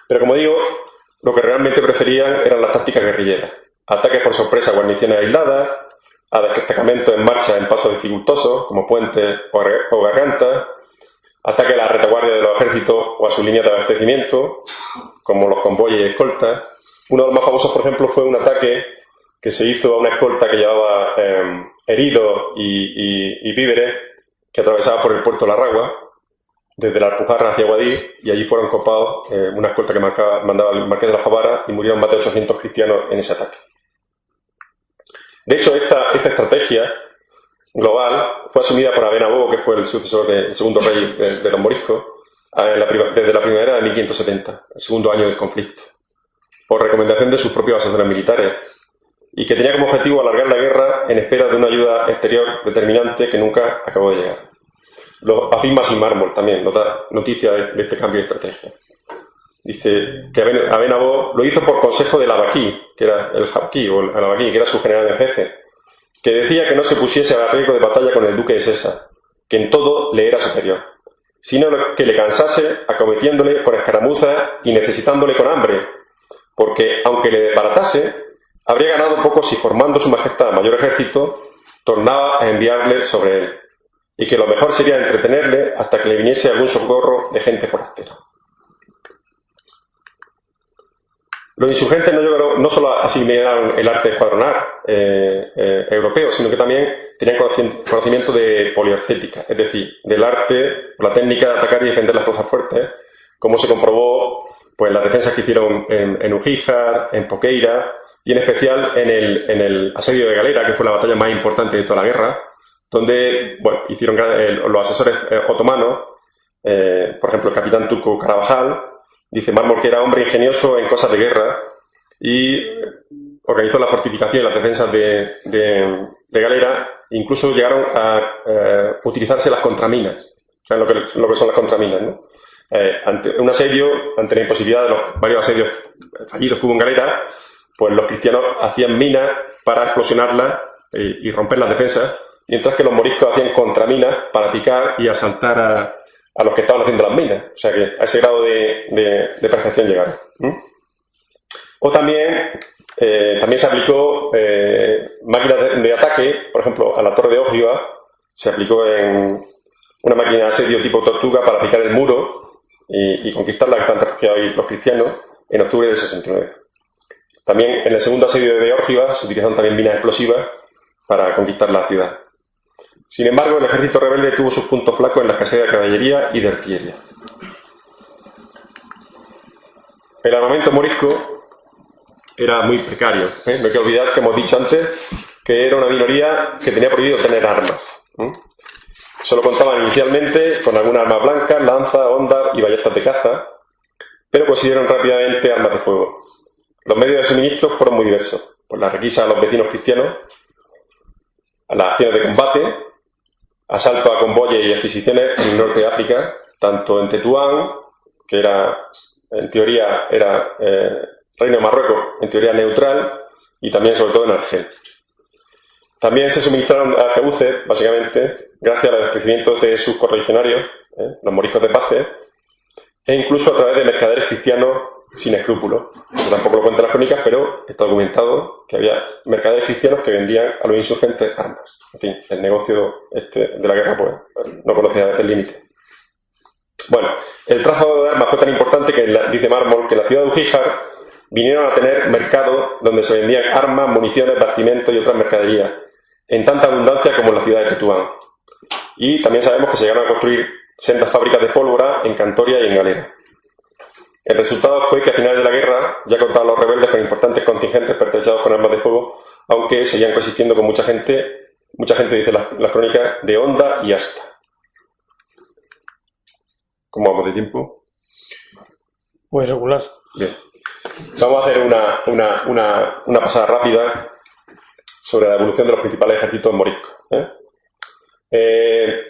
Pero como digo, lo que realmente preferían eran las tácticas guerrilleras. Ataques por sorpresa a guarniciones aisladas, a destacamentos en marcha en pasos dificultosos, como puentes o gargantas, ataque a la retaguardia de los ejércitos o a sus líneas de abastecimiento, como los convoyes y escoltas. Uno de los más famosos, por ejemplo, fue un ataque que se hizo a una escolta que llevaba heridos y víveres que atravesaba por el puerto de La Ragua, desde la Alpujarra hacia Guadix, y allí fueron copados una escolta que mandaba el marqués de la Favara y murieron más de 800 cristianos en ese ataque. De hecho, esta estrategia global fue asumida por Abenabó, que fue el sucesor del segundo rey de los moriscos, desde la primavera de 1570, el segundo año del conflicto, por recomendación de sus propios asesores militares, y que tenía como objetivo alargar la guerra en espera de una ayuda exterior determinante que nunca acabó de llegar. Lo afirma sin Mármol también, nos da noticia de este cambio de estrategia. Dice que Abenabó lo hizo por consejo del Abaquí, que era el Jabquí, o el Abaquí, que era su general en jefe, que decía que no se pusiese a riesgo de batalla con el duque de Sesa, que en todo le era superior, sino que le cansase acometiéndole con escaramuzas y necesitándole con hambre, porque aunque le desbaratase, habría ganado poco si, formando su majestad mayor ejército, tornaba a enviarle sobre él, y que lo mejor sería entretenerle hasta que le viniese algún socorro de gente forastera. Los insurgentes no solo asimilaron el arte de escuadronar europeo, sino que también tenían conocimiento de poliorcética, es decir, del arte, la técnica de atacar y defender las plazas fuertes, como se comprobó pues las defensas que hicieron en Ugíjar, en Poqueira, y en especial en el asedio de Galera, que fue la batalla más importante de toda la guerra, donde hicieron los asesores otomanos, por ejemplo el capitán turco Carabajal, Dice Mármol que era hombre ingenioso en cosas de guerra y organizó la fortificación y las defensas de Galera. Incluso llegaron a utilizarse las contraminas. ¿Saben lo que son las contraminas, no? Ante un asedio, ante la imposibilidad de los varios asedios fallidos que hubo en Galera, pues los cristianos hacían minas para explosionarlas y romper las defensas, mientras que los moriscos hacían contraminas para picar y asaltar a los que estaban haciendo las minas. O sea que a ese grado de perfección llegaron. O también se aplicó máquinas de ataque, por ejemplo, a la torre de Ógiva se aplicó en una máquina de asedio tipo tortuga para picar el muro y conquistarla, que están refugiados ahí los cristianos, en octubre del 69. También en el segundo asedio de Órgiva se utilizaron también minas explosivas para conquistar la ciudad. Sin embargo, el ejército rebelde tuvo sus puntos flacos en la escasez de caballería y de artillería. El armamento morisco era muy precario. No hay que olvidar que hemos dicho antes que era una minoría que tenía prohibido tener armas. Solo contaban inicialmente con algunas armas blancas, lanzas, hondas y ballestas de caza, pero consiguieron rápidamente armas de fuego. Los medios de suministro fueron muy diversos, pues la requisa a los vecinos cristianos, a las acciones de combate, asalto a convoyes y adquisiciones en el norte de África, tanto en Tetuán, que en teoría era Reino de Marruecos, en teoría neutral, y también sobre todo en Argel. También se suministraron a Ceuce, básicamente, gracias al abastecimiento de sus correligionarios, los moriscos de Paces, e incluso a través de mercaderes cristianos sin escrúpulos. Eso tampoco lo cuentan las crónicas, pero está documentado que había mercaderes cristianos que vendían a los insurgentes armas. En fin, el negocio de la guerra pues no conocía a veces límite. Bueno, el tráfico de armas fue tan importante que, dice Mármol, que en la ciudad de Ugíjar vinieron a tener mercados donde se vendían armas, municiones, bastimentos y otras mercaderías, en tanta abundancia como en la ciudad de Tetuán. Y también sabemos que se llegaron a construir sendas fábricas de pólvora en Cantoria y en Galera. El resultado fue que a finales de la guerra ya contaban los rebeldes con importantes contingentes pertrechados con armas de fuego, aunque seguían coexistiendo con mucha gente dice las crónicas, de honda y asta. ¿Cómo vamos de tiempo? Pues regular. Bien. Vamos a hacer una pasada rápida sobre la evolución de los principales ejércitos moriscos.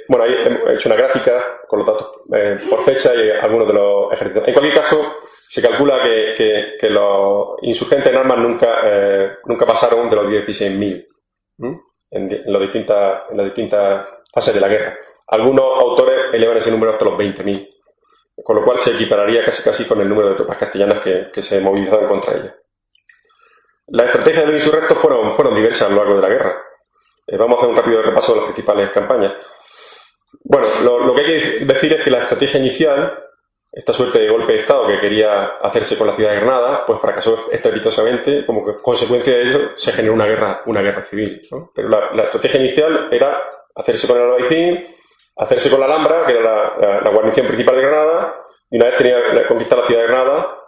Bueno, ahí he hecho una gráfica con los datos por fecha y algunos de los ejércitos. En cualquier caso, se calcula que los insurgentes en armas nunca pasaron de los 16.000 en las distintas fases de la guerra. Algunos autores elevan ese número hasta los 20.000, con lo cual se equipararía casi con el número de tropas castellanas que se movilizaron contra ellas. Las estrategias de los insurrectos fueron diversas a lo largo de la guerra. Vamos a hacer un rápido repaso de las principales campañas. Bueno, lo que hay que decir es que la estrategia inicial, esta suerte de golpe de Estado que quería hacerse con la ciudad de Granada, pues fracasó estrepitosamente. Como que consecuencia de ello se generó una guerra civil, ¿no? Pero la estrategia inicial era hacerse con el Albaicín, hacerse con la Alhambra, que era la guarnición principal de Granada, y una vez tenía conquistada la ciudad de Granada,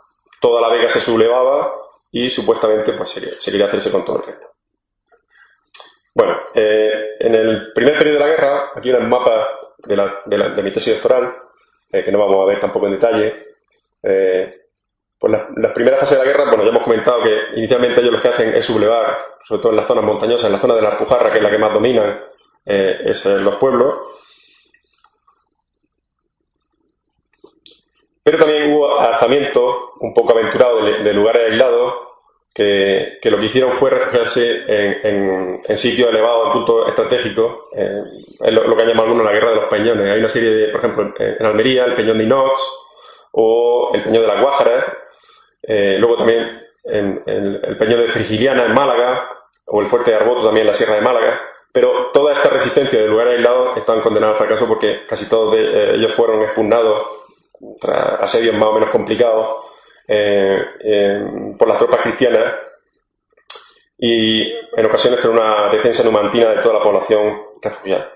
toda la vega se sublevaba y supuestamente pues se quería hacerse con todo el reino. Bueno, en el primer periodo de la guerra, aquí un mapa de mi tesis doctoral, que no vamos a ver tampoco en detalle. Pues las primeras fases de la guerra, bueno, ya hemos comentado que inicialmente ellos lo que hacen es sublevar, sobre todo en las zonas montañosas, en la zona de la Alpujarra, que es la que más dominan, los pueblos. Pero también hubo alzamientos un poco aventurados de lugares aislados que lo que hicieron fue refugiarse en sitios elevados, en puntos estratégicos, es lo que han llamado algunos la guerra de los peñones. Hay una serie de, por ejemplo, en Almería, el Peñón de Inox o el Peñón de las Guájaras, luego también el Peñón de Frigiliana en Málaga o el Fuerte de Arboto también en la Sierra de Málaga. Pero toda esta resistencia de lugares aislados están condenados al fracaso porque casi todos ellos fueron expugnados tras asedios más o menos complicados por las tropas cristianas y en ocasiones por una defensa numantina de toda la población refugiada.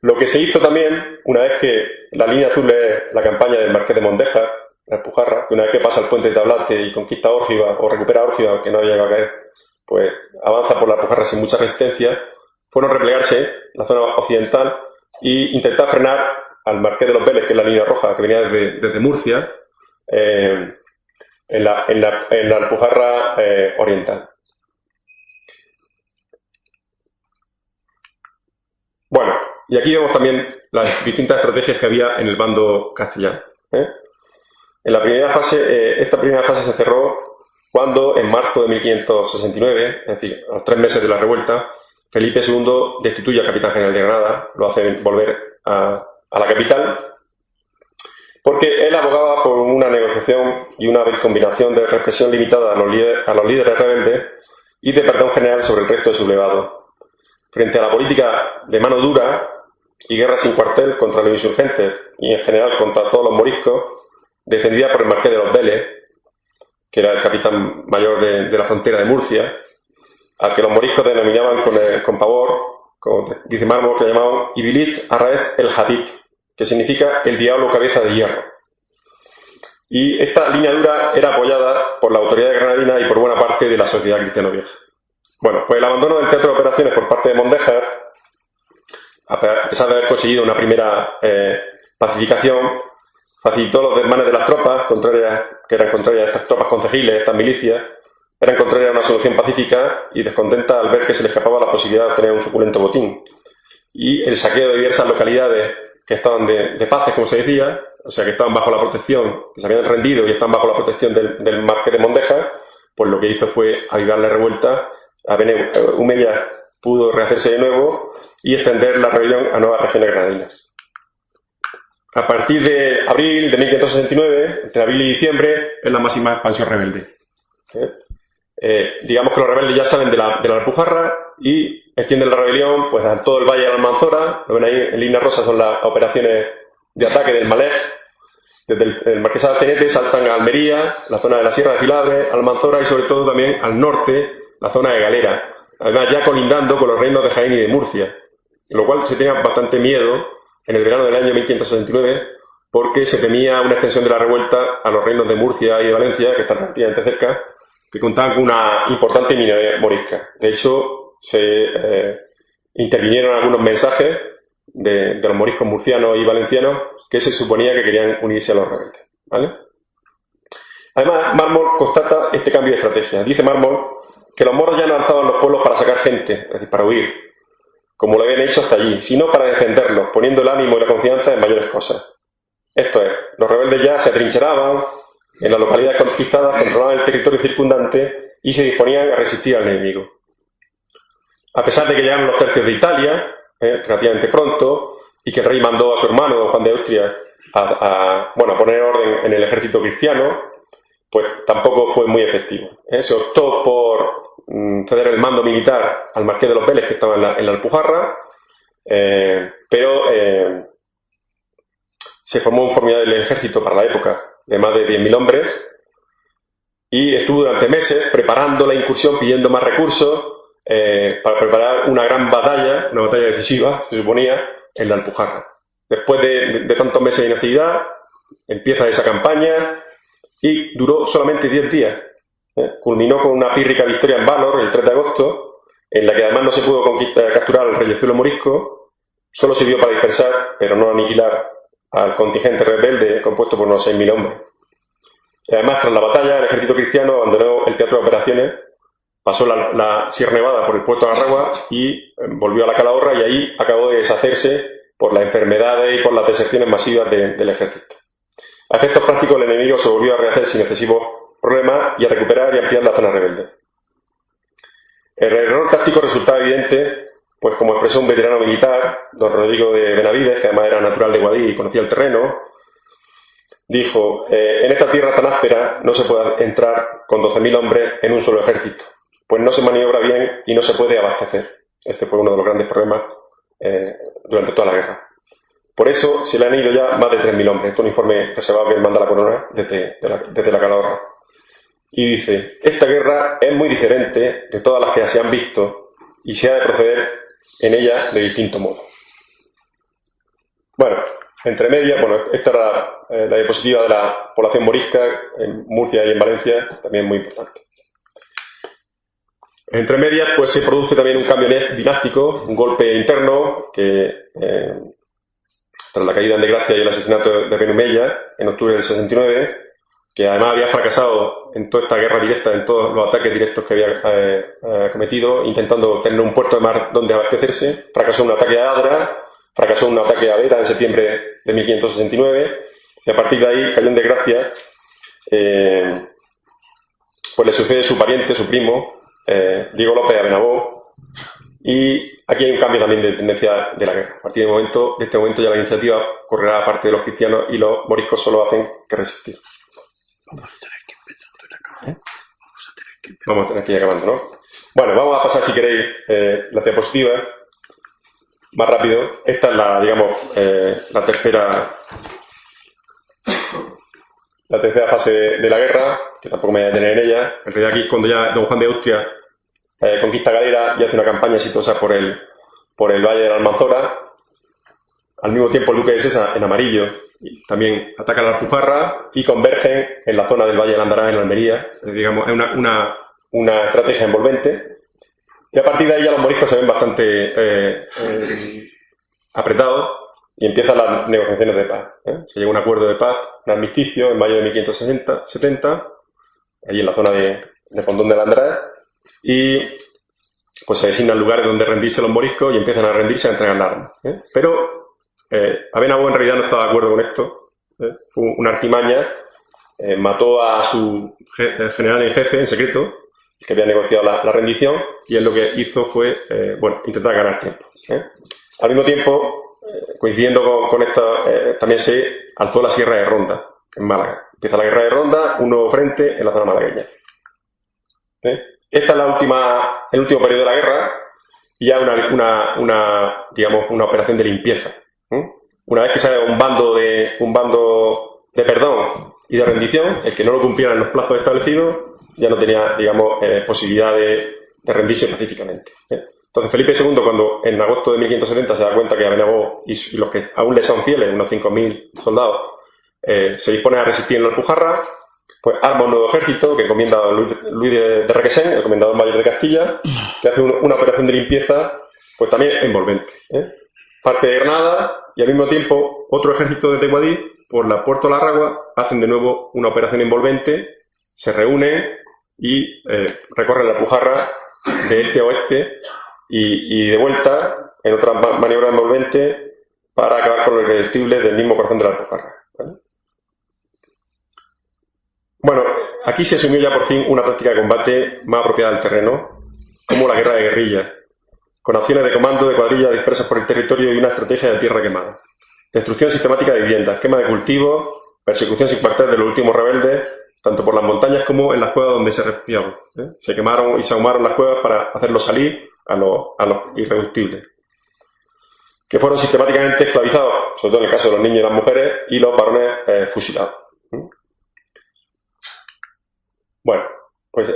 Lo que se hizo también, una vez que la línea azul es la campaña del Marqués de Mondéjar, la Alpujarra, que una vez que pasa el puente de Tablate y conquista Órgiva o recupera Órgiva, que no había llegado a caer, pues avanza por la Alpujarra sin mucha resistencia, fueron replegarse la zona occidental e intentar frenar al Marqués de los Vélez, que es la línea roja que venía desde Murcia, en la Alpujarra Oriental. Bueno, y aquí vemos también las distintas estrategias que había en el bando castellano. En la primera fase, esta primera fase se cerró cuando, en marzo de 1569, es decir, a los 3 meses de la revuelta, Felipe II destituye al capitán general de Granada, lo hace volver a la capital, porque él abogaba por una negociación y una combinación de represión limitada a los líderes rebeldes y de perdón general sobre el resto de sublevados. Frente a la política de mano dura y guerra sin cuartel contra los insurgentes y en general contra todos los moriscos, defendida por el marqués de los Vélez, que era el capitán mayor de la frontera de Murcia, al que los moriscos denominaban con pavor, como dice Mármol, que llamaban Ibilit Arraez el Hadid, que significa el diablo cabeza de hierro. Y esta línea dura era apoyada por la autoridad granadina y por buena parte de la sociedad cristiano vieja. Bueno, pues el abandono del teatro de operaciones por parte de Mondéjar, a pesar de haber conseguido una primera pacificación, facilitó los desmanes de las tropas, que eran contrarias a estas tropas concejiles, estas milicias, eran contrarias a una solución pacífica y descontenta al ver que se les escapaba la posibilidad de obtener un suculento botín. Y el saqueo de diversas localidades que estaban de paces, como se decía, o sea, que estaban bajo la protección, que se habían rendido y estaban bajo la protección del marqués de Mondéjar, pues lo que hizo fue avivar la revuelta. Humellas pudo rehacerse de nuevo y extender la rebelión a nuevas regiones granadinas. A partir de abril de 1569, entre abril y diciembre, es la máxima expansión rebelde. Digamos que los rebeldes ya salen de la Alpujarra y extienden la rebelión pues a todo el valle de la Almanzora. Lo ven ahí en línea rosa, son las operaciones de ataque del Malej. Desde el Marquesado de Altenete saltan a Almería, la zona de la Sierra de Filabres, Almanzora y sobre todo también al norte, la zona de Galera. Además ya colindando con los reinos de Jaén y de Murcia. Lo cual se tenía bastante miedo en el verano del año 1569 porque se temía una extensión de la revuelta a los reinos de Murcia y de Valencia, que están relativamente cerca, que contaban con una importante minoría morisca. De hecho, se intervinieron algunos mensajes de los moriscos murcianos y valencianos que se suponía que querían unirse a los rebeldes. ¿Vale? Además, Mármol constata este cambio de estrategia. Dice Mármol que los moros ya no alzaban los pueblos para sacar gente, es decir, para huir, como lo habían hecho hasta allí, sino para defenderlos, poniendo el ánimo y la confianza en mayores cosas. Esto es, los rebeldes ya se atrincheraban en las localidades conquistadas, controlaban el territorio circundante y se disponían a resistir al enemigo. A pesar de que llegaron los tercios de Italia, relativamente pronto, y que el rey mandó a su hermano, don Juan de Austria, a poner orden en el ejército cristiano, pues tampoco fue muy efectivo. Se optó por ceder el mando militar al marqués de los Vélez, que estaba en la Alpujarra, pero se formó un formidable ejército para la época de más de 10.000 hombres y estuvo durante meses preparando la incursión, pidiendo más recursos para preparar una gran batalla, una batalla decisiva, se suponía, en la Alpujarra. Después de tantos meses de inactividad, empieza esa campaña y duró solamente 10 días. Culminó con una pírrica victoria en Valor el 3 de agosto, en la que además no se pudo capturar al reyezuelo morisco, solo sirvió para dispersar, pero no aniquilar, al contingente rebelde compuesto por unos 6.000 hombres. Además, tras la batalla, el ejército cristiano abandonó el teatro de operaciones, pasó la Sierra Nevada por el puerto de Aragua y volvió a la Calahorra, y ahí acabó de deshacerse por las enfermedades y por las deserciones masivas del ejército. A efectos prácticos, el enemigo se volvió a rehacer sin excesivos problemas y a recuperar y ampliar la zona rebelde. El error táctico resultaba evidente, pues como expresó un veterano militar, don Rodrigo de Benavides, que además era natural de Guadix y conocía el terreno, dijo: en esta tierra tan áspera no se puede entrar con 12.000 hombres en un solo ejército, pues no se maniobra bien y no se puede abastecer. Este fue uno de los grandes problemas durante toda la guerra. Por eso se le han ido ya más de 3.000 hombres. Esto es un informe reservado que manda la corona desde la Calahorra. Y dice: esta guerra es muy diferente de todas las que se han visto y se ha de proceder en ella de distinto modo. Bueno, entre medias, esta era la diapositiva de la población morisca en Murcia y en Valencia, también muy importante. Entre medias, pues se produce también un cambio dinástico, un golpe interno que, tras la caída en desgracia y el asesinato de Benumella en octubre del 69, que además había fracasado en toda esta guerra directa, en todos los ataques directos que había cometido, intentando tener un puerto de mar donde abastecerse. Fracasó un ataque a Adra, fracasó un ataque a Vera en septiembre de 1569, y a partir de ahí cayó en desgracia. Pues le sucede su pariente, su primo, Diego López Abenabó, y aquí hay un cambio también de tendencia de la guerra. A partir de este momento ya la iniciativa correrá a parte de los cristianos y los moriscos solo hacen que resistir. Vamos a tener que empezar de acabar. Vamos a tener que ir acabando, ¿no? Bueno, vamos a pasar, si queréis, las diapositivas más rápido. Esta es la tercera fase de la guerra, que tampoco me voy a detener en ella. En realidad aquí es cuando ya don Juan de Austria conquista Galera y hace una campaña exitosa por el Valle de la Almanzora. Al mismo tiempo el duque de Sesa, en amarillo, también ataca la Alpujarra y convergen en la zona del Valle de Landará, en Almería. Digamos, es una estrategia envolvente. Y a partir de ahí ya los moriscos se ven bastante apretados y empiezan las negociaciones de paz. Se llega a un acuerdo de paz, un armisticio, en mayo de 1570, allí en la zona de Fondón de Landará, y pues se designan lugares donde rendirse los moriscos y empiezan a rendirse, a entregar las armas. Pero Abenabó en realidad no estaba de acuerdo con esto. Fue una artimaña. Mató a su general en jefe en secreto, que había negociado la rendición, y él lo que hizo fue intentar ganar tiempo. Al mismo tiempo, coincidiendo con esta, también se alzó la Sierra de Ronda, en Málaga. Empieza la guerra de Ronda, un nuevo frente en la zona malagueña. Esta es el último periodo de la guerra, y ya una operación de limpieza. Una vez que se haga un bando de perdón y de rendición, el que no lo cumpliera en los plazos establecidos ya no tenía, posibilidad de rendirse pacíficamente. Entonces Felipe II, cuando en agosto de 1570 se da cuenta que Abenabó y los que aún le son fieles, unos 5.000 soldados, se disponen a resistir en la Alpujarra, pues arma un nuevo ejército que encomienda a Luis de Requesén, el comendador mayor de Castilla, que hace una operación de limpieza, pues también envolvente. Parte de Granada, y al mismo tiempo otro ejército de Teguadí, por la Puerto Larragua, hacen de nuevo una operación envolvente, se reúnen y recorren la Alpujarra de este a oeste y de vuelta en otra maniobra envolvente para acabar con los irreductibles del mismo corazón de la Alpujarra. ¿Vale? Bueno, aquí se asumió ya por fin una táctica de combate más apropiada del terreno, como la guerra de guerrillas, con acciones de comando de cuadrillas dispersas por el territorio y una estrategia de tierra quemada. Destrucción sistemática de viviendas, quema de cultivos, persecución sin cuartel de los últimos rebeldes, tanto por las montañas como en las cuevas donde se refugiaban. Se quemaron y se ahumaron las cuevas para hacerlos salir a los irreductibles, que fueron sistemáticamente esclavizados, sobre todo en el caso de los niños y las mujeres, y los varones fusilados. Bueno, pues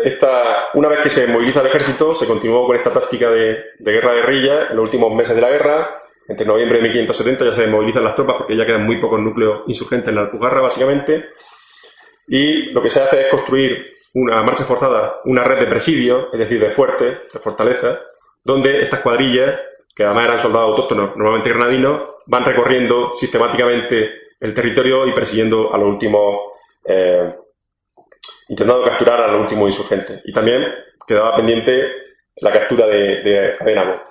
una vez que se moviliza el ejército, se continuó con esta táctica de guerra de guerrilla en los últimos meses de la guerra. Entre noviembre de 1570 ya se movilizan las tropas porque ya quedan muy pocos núcleos insurgentes en la Alpujarra, básicamente. Y lo que se hace es construir una marcha forzada, una red de presidios, es decir, de fuertes, de fortalezas, donde estas cuadrillas, que además eran soldados autóctonos, normalmente granadinos, van recorriendo sistemáticamente el territorio y persiguiendo a los últimos, intentando capturar a los últimos insurgentes. Y también quedaba pendiente la captura de Abenabó,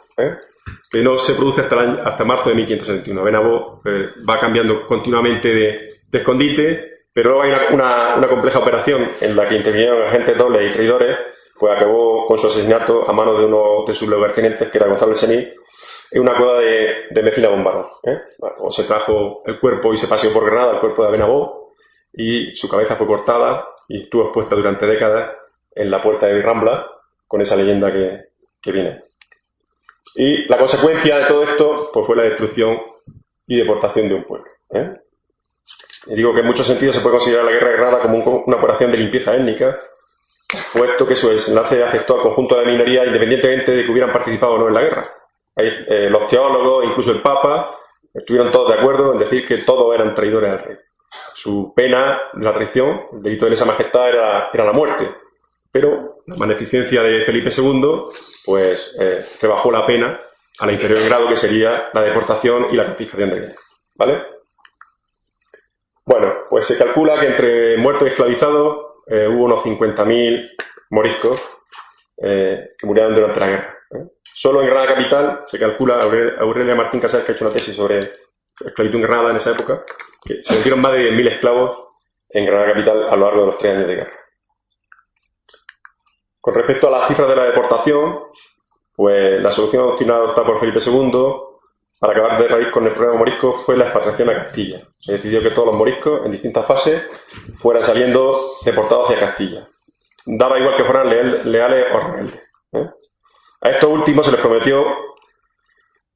que no se produce hasta marzo de 1571. Abenabó va cambiando continuamente de escondite, pero luego hay una compleja operación en la que intervinieron agentes dobles y traidores, pues acabó con su asesinato a manos de uno de sus lugartenientes, que era Gonzalo de Sení, en una cueva de Mecina Bombado. Bueno, se trajo el cuerpo y se paseó por Granada el cuerpo de Abenabó, y su cabeza fue cortada y estuvo expuesta durante décadas en la puerta de Rambla, con esa leyenda que viene. Y la consecuencia de todo esto pues fue la destrucción y deportación de un pueblo. Y digo que en muchos sentidos se puede considerar la guerra de Granada como una operación de limpieza étnica, puesto que su desenlace afectó al conjunto de la minoría independientemente de que hubieran participado o no en la guerra. Los teólogos, incluso el Papa, estuvieron todos de acuerdo en decir que todos eran traidores al rey. Su pena, la traición, el delito de lesa majestad era la muerte. Pero la magnificencia de Felipe II pues rebajó la pena a la inferior grado, que sería la deportación y la confiscación de bienes. ¿Vale? Bueno, pues pues se calcula que entre muertos y esclavizados hubo unos 50.000 moriscos que murieron durante la guerra. Solo en Granada capital se calcula, Aurelia Martín Casares, que ha hecho una tesis sobre esclavitud en Granada en esa época, que se vendieron más de 10.000 esclavos en Granada capital a lo largo de los 3 años de guerra. Con respecto a las cifras de la deportación, pues la solución final adoptada por Felipe II para acabar de raíz con el problema morisco fue la expatriación a Castilla. Se decidió que todos los moriscos, en distintas fases, fueran saliendo deportados hacia Castilla. Daba igual que fueran leales o rebeldes. A estos últimos se les prometió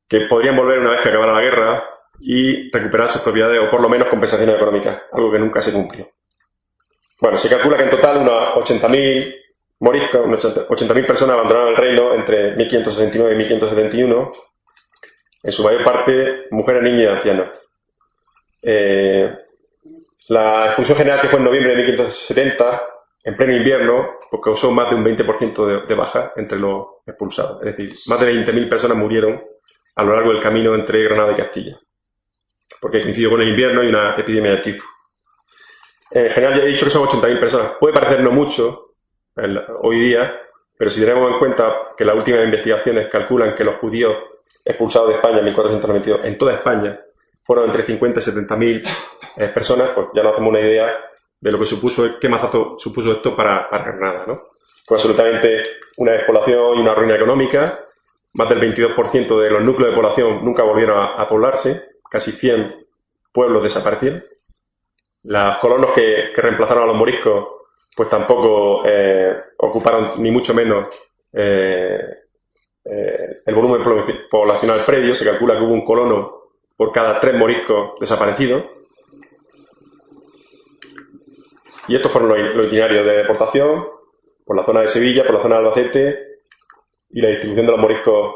que podrían volver una vez que acabara la guerra y recuperar sus propiedades o por lo menos compensaciones económicas, algo que nunca se cumplió. Bueno, se calcula que en total unas 80.000 moriscos, unas 80.000 personas abandonaron el reino entre 1569 y 1571, en su mayor parte mujeres, niños y ancianos. La expulsión general, que fue en noviembre de 1570, en pleno invierno, pues causó más de un 20% de baja entre los expulsados. Es decir, más de 20.000 personas murieron a lo largo del camino entre Granada y Castilla, porque coincidió con el invierno y una epidemia de tifo. En general ya he dicho que son 80.000 personas. Puede parecer no mucho hoy día, pero si tenemos en cuenta que las últimas investigaciones calculan que los judíos expulsados de España en 1492, en toda España, fueron entre 50 y 70.000 personas, pues ya nos hacemos una idea de lo que supuso, qué mazazo supuso esto para Granada, ¿no? Fue absolutamente una despoblación y una ruina económica. Más del 22% de los núcleos de población nunca volvieron a poblarse. Casi 100 pueblos desaparecieron. Los colonos que reemplazaron a los moriscos, pues tampoco ocuparon ni mucho menos el volumen poblacional previo. Se calcula que hubo un colono por cada 3 moriscos desaparecidos. Y estos fueron los itinerarios de deportación por la zona de Sevilla, por la zona de Albacete y la distribución de los moriscos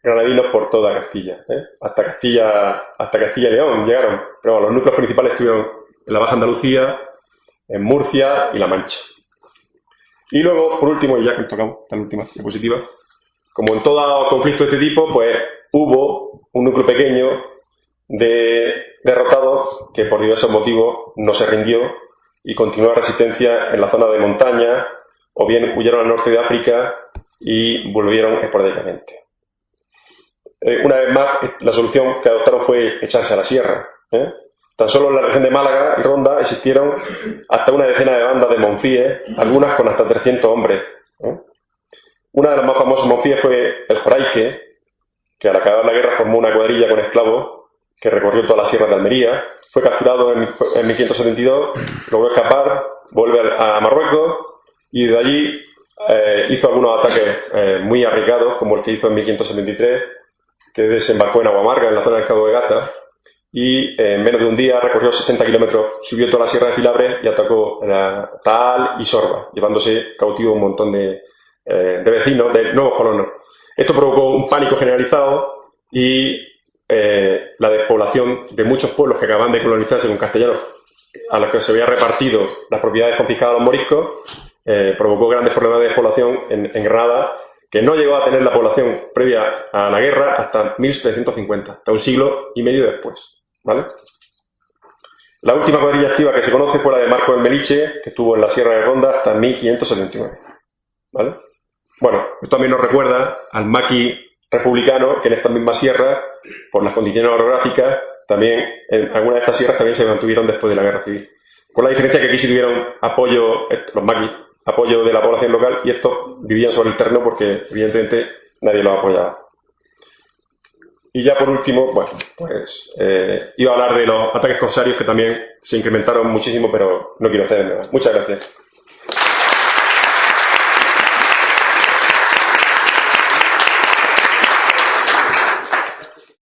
granadinos por toda Castilla. Hasta Castilla y León llegaron. Pero bueno, los núcleos principales estuvieron en la Baja Andalucía, en Murcia y La Mancha. Y luego, por último, y ya que nos tocamos, esta última diapositiva, como en todo conflicto de este tipo, pues hubo un núcleo pequeño de derrotados que por diversos motivos no se rindió y continuó la resistencia en la zona de montaña, o bien huyeron al norte de África y volvieron esporádicamente. Una vez más, la solución que adoptaron fue echarse a la sierra. Tan solo en la región de Málaga y Ronda existieron hasta una decena de bandas de monfíes, algunas con hasta 300 hombres. Una de las más famosas monfíes fue el Joraique, que al acabar la guerra formó una cuadrilla con esclavos que recorrió toda la sierra de Almería. Fue capturado en 1572, logró escapar, vuelve a Marruecos y de allí hizo algunos ataques muy arriesgados, como el que hizo en 1573, que desembarcó en Aguamarga, en la zona del Cabo de Gata, y en menos de un día recorrió 60 kilómetros, subió toda la sierra de Filabres y atacó Taal y Sorba, llevándose cautivo un montón de vecinos, de nuevos colonos. Esto provocó un pánico generalizado y la despoblación de muchos pueblos que acaban de colonizarse con castellanos, a los que se había repartido las propiedades confiscadas a los moriscos, provocó grandes problemas de despoblación en Granada, que no llegó a tener la población previa a la guerra hasta 1750, hasta un siglo y medio después. ¿Vale? La última cuadrilla activa que se conoce fue la de Marcos del Meliche, que estuvo en la Sierra de Ronda hasta 1579. ¿Vale? Bueno, esto también nos recuerda al maqui republicano, que en esta misma sierra, por las condiciones orográficas, también en algunas de estas sierras también se mantuvieron después de la guerra civil. Con la diferencia que aquí sí tuvieron apoyo, los maquis, apoyo de la población local, y estos vivían sobre el terreno porque evidentemente nadie los apoyaba. Y ya por último, bueno, pues iba a hablar de los ataques corsarios, que también se incrementaron muchísimo, pero no quiero hacer nada. Muchas gracias.